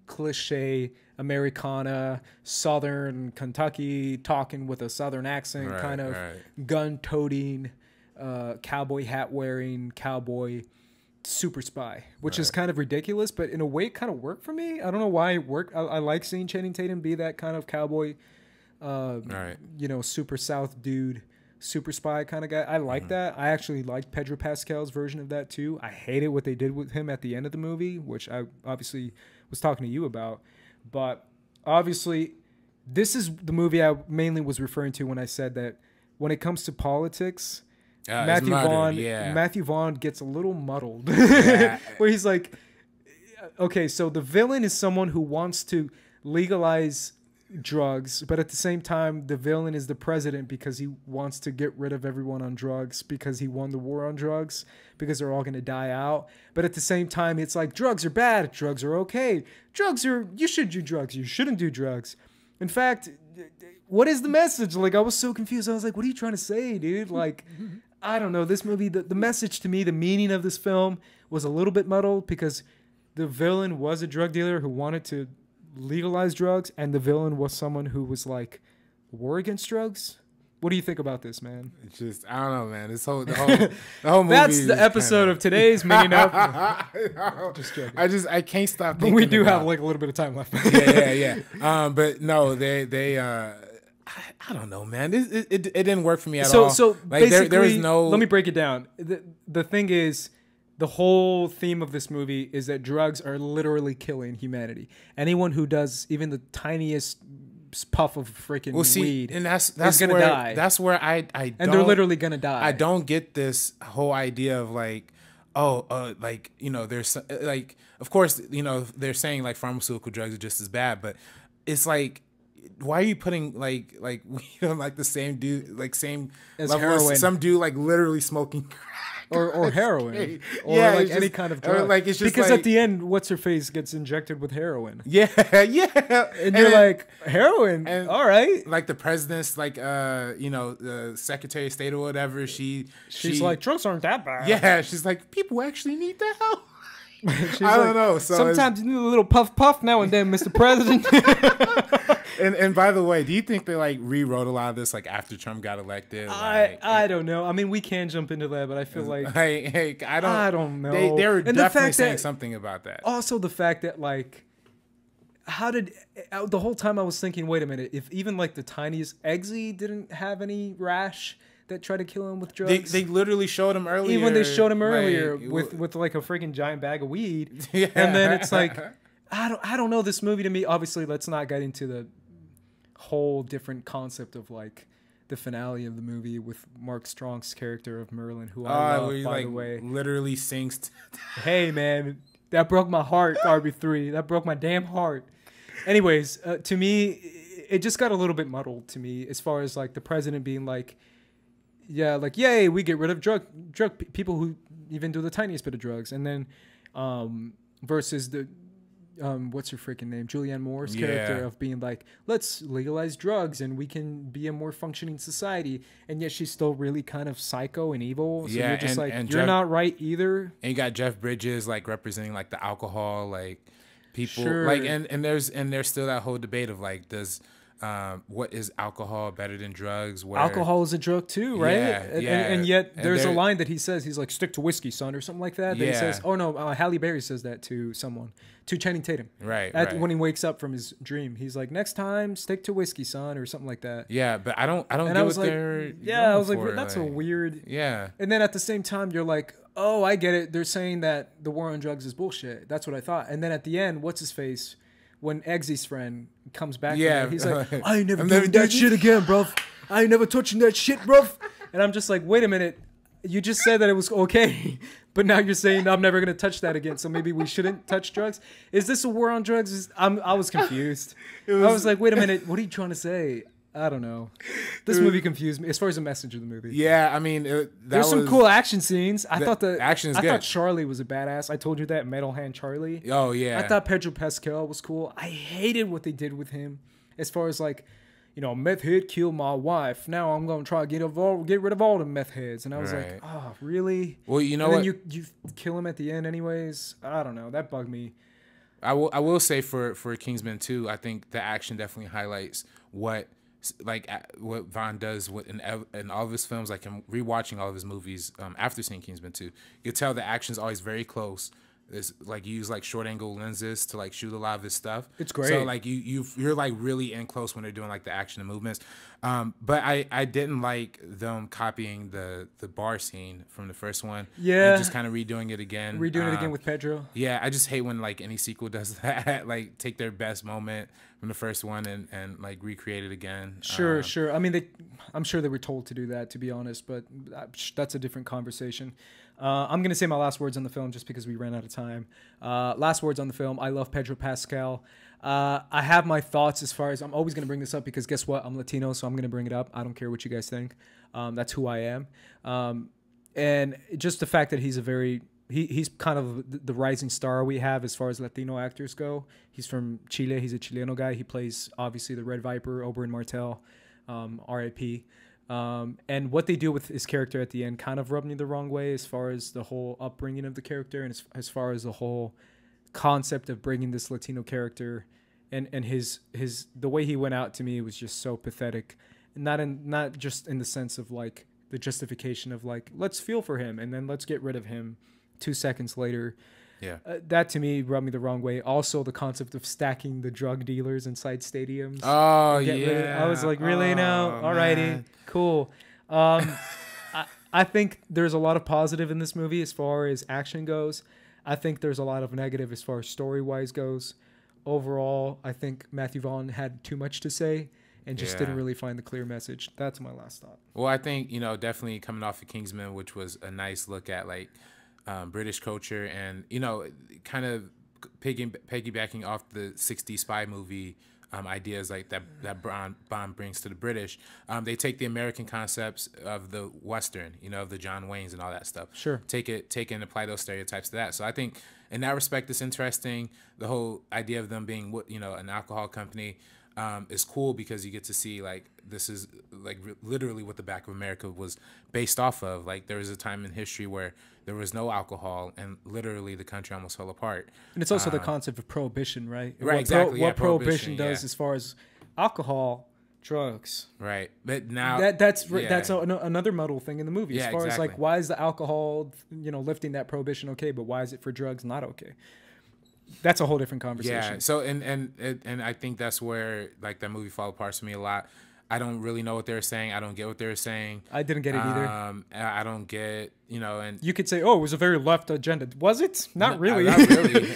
cliche Americana, Southern Kentucky, talking with a Southern accent, gun-toting, cowboy hat-wearing, cowboy super spy, which is kind of ridiculous, but in a way it kind of worked for me. I don't know why it worked. I like seeing Channing Tatum be that kind of cowboy, super South dude, super spy kind of guy. I like that. I actually liked Pedro Pascal's version of that too. I hated what they did with him at the end of the movie, which I obviously was talking to you about. But obviously, this is the movie I mainly was referring to when I said that when it comes to politics, Matthew Vaughn gets a little muddled. Yeah. Where he's like, okay, so the villain is someone who wants to legalize drugs, but at the same time, the villain is the president because he wants to get rid of everyone on drugs because he won the war on drugs because they're all going to die out. But at the same time, it's like drugs are bad, drugs are okay. You should do drugs, you shouldn't do drugs. In fact, what is the message? Like, I was so confused. I was like, what are you trying to say, dude? Like, I don't know. This movie, the message to me, the meaning of this film was a little bit muddled because the villain was a drug dealer who wanted to legalize drugs, and the villain was someone who was like war against drugs. What do you think about this, man? It's just, I don't know, man. The whole movie. That's the episode of today's meeting up. Just joking. I can't stop thinking. But we do have like a little bit of time left. yeah. But no, they I don't know, man. It didn't work for me at all. So like, basically, there is no. Let me break it down. The thing is, the whole theme of this movie is that drugs are literally killing humanity. Anyone who does even the tiniest puff of freaking weed, and that's gonna die. That's where I and they're literally gonna die. I don't get this whole idea of like, like, you know, there's like, of course, you know, they're saying like pharmaceutical drugs are just as bad, but it's like, why are you putting like weed on like the same dude, like same as level heroin? As some dude like literally smoking crack. Or heroin, or yeah, like any kind of drug. Like, it's just because like, at the end, what's her face gets injected with heroin. Yeah, and you're like, heroin, and all right. Like the president's, like, you know, the Secretary of State or whatever. She's like, drugs aren't that bad. Yeah, she's like, people actually need the help. I don't know. So sometimes you need a little puff now and then, Mr. President. And by the way, do you think they like rewrote a lot of this like after Trump got elected? I don't know. I mean, we can jump into that, but I feel like I don't know. They were definitely saying something about that. Also, the fact that like, how did the whole time I was thinking, wait a minute, if even like the tiniest Eggsy didn't have any rash that tried to kill him with drugs. They literally showed him earlier. Even when they showed him earlier with like a freaking giant bag of weed. Yeah. And then it's like, I don't know, this movie to me, obviously let's not get into the whole different concept of like the finale of the movie with Mark Strong's character of Merlin, who I love, by the way. Literally sings. Hey man, that broke my heart, RB3. That broke my damn heart. Anyways, to me, it just got a little bit muddled to me as far as like the president being like, yeah, like, yay, we get rid of drug people who even do the tiniest bit of drugs. And then versus the, what's her freaking name? Julianne Moore's character of being like, let's legalize drugs and we can be a more functioning society. And yet she's still really kind of psycho and evil. So you're just like, you're not right either. And you got Jeff Bridges like representing like the alcohol, like people sure. like, and there's still that whole debate of like, does what is alcohol better than drugs? Where alcohol is a drug too, right? Yeah, and yet there's a line that he says, he's like, stick to whiskey, son, or something like that. That he says, oh no, Halle Berry says that to someone, to Channing Tatum. Right. When he wakes up from his dream, he's like, next time, stick to whiskey, son, or something like that. Yeah, but I don't and get I was what like, they're I was like, for. that's a weird. Yeah. And then at the same time, you're like, oh, I get it. They're saying that the war on drugs is bullshit. That's what I thought. And then at the end, what's his face? When Eggsy's friend comes back, he's like, I ain't never doing that shit again, bro. I ain't never touching that shit, bro. And I'm just like, wait a minute. You just said that it was okay, but now you're saying I'm never going to touch that again. So maybe we shouldn't touch drugs. Is this a war on drugs? I was confused. I was like, wait a minute. What are you trying to say? I don't know. This movie confused me as far as the message of the movie. Yeah, I mean, there's some cool action scenes. I thought the action is good. I thought Charlie was a badass. I told you that, Metal Hand Charlie. Oh yeah. I thought Pedro Pascal was cool. I hated what they did with him, as far as like, you know, meth head killed my wife. Now I'm gonna try to get rid of all the meth heads. And I was like, oh really? Well, you know what? And then you kill him at the end anyways. I don't know. That bugged me. I will say for Kingsman 2, I think the action definitely highlights what Vaughn does in all of his films. Like, I'm rewatching all of his movies after seeing Kingsman 2. You can tell the action's always very close. It's like you use like short angle lenses to like shoot a lot of his stuff. It's great. So like you're like really in close when they're doing like the action and movements. But I didn't like them copying the bar scene from the first one. Yeah. And just kind of redoing it again. Redoing it again with Pedro. Yeah, I just hate when like any sequel does that. Like take their best moment from the first one and like recreate it again. Sure. I mean, I'm sure they were told to do that, to be honest, but that's a different conversation. I'm gonna say my last words on the film just because we ran out of time. Last words on the film. I love Pedro Pascal. I have my thoughts as far as I'm always going to bring this up because guess what? I'm Latino, so I'm going to bring it up. I don't care what you guys think. That's who I am. And just the fact that he's he's kind of the rising star we have as far as Latino actors go. He's from Chile. He's a Chileno guy. He plays obviously the Red Viper, Oberyn Martell, R.I.P. And what they do with his character at the end kind of rubbed me the wrong way as far as the whole upbringing of the character and as far as the whole concept of bringing this Latino character and his the way he went out to me was just so pathetic. Not just in the sense of like the justification of like let's feel for him and then let's get rid of him 2 seconds later. Yeah, that to me rubbed me the wrong way. Also, the concept of stacking the drug dealers inside stadiums. Oh yeah, I was like, really now? Alrighty, cool. I think there's a lot of positive in this movie as far as action goes. I think there's a lot of negative as far as story-wise goes. Overall, I think Matthew Vaughn had too much to say and just didn't really find the clear message. That's my last thought. Well, I think, definitely coming off of Kingsman, which was a nice look at, like, British culture and, kind of piggybacking off the 60s spy movie ideas like that Bond brings to the British. They take the American concepts of the Western, of the John Waynes and all that stuff. Sure. Take and apply those stereotypes to that. So I think in that respect, it's interesting. The whole idea of them being, an alcohol company is cool because you get to see like this is like literally what the Back of America was based off of. Like there was a time in history where there was no alcohol and literally the country almost fell apart. And it's also the concept of prohibition, right? Right, exactly. What prohibition does as far as alcohol, drugs. Right, but now that's another muddle thing in the movie. As far as like why is the alcohol, lifting that prohibition okay, but why is it for drugs not okay? That's a whole different conversation. Yeah. So and I think that's where like that movie fell apart to me a lot. I don't really know what they were saying. I don't get what they were saying. I didn't get it either. I don't get, and you could say, oh, it was a very left agenda. Was it? Not really. Not really.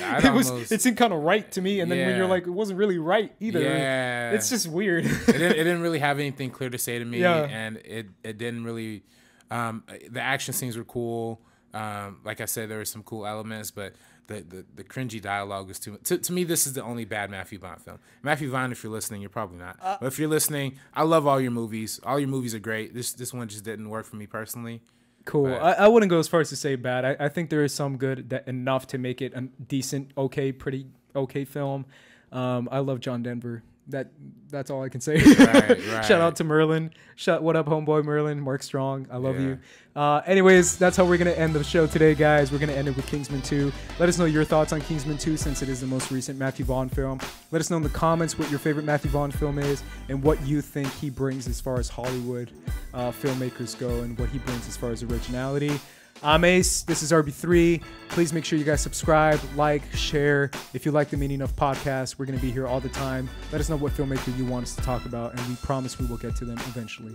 It seemed kind of right to me. And then when you're like, it wasn't really right either. Yeah. It's just weird. it didn't really have anything clear to say to me. Yeah. And it didn't really, the action scenes were cool. Like I said, there were some cool elements, but the cringy dialogue was too much. To me, this is the only bad Matthew Vaughn film. Matthew Vaughn, if you're listening, you're probably not. But if you're listening, I love all your movies. All your movies are great. This one just didn't work for me personally. Cool. I wouldn't go as far as to say bad. I think there is some good enough to make it a decent, pretty okay film. I love John Denver. That's all I can say. Right. Shout out to Merlin. What up, homeboy Merlin? Mark Strong. I love you. Anyways, that's how we're going to end the show today, guys. We're going to end it with Kingsman 2. Let us know your thoughts on Kingsman 2 since it is the most recent Matthew Vaughn film. Let us know in the comments what your favorite Matthew Vaughn film is and what you think he brings as far as Hollywood filmmakers go and what he brings as far as originality. I'm Ace. This is RB3. Please make sure you guys subscribe, like, share. If you like the Meaning Of podcast, we're going to be here all the time. Let us know what filmmaker you want us to talk about, and we promise we will get to them eventually.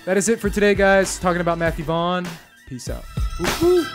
That is it for today, guys. Talking about Matthew Vaughn. Peace out. Woo-hoo.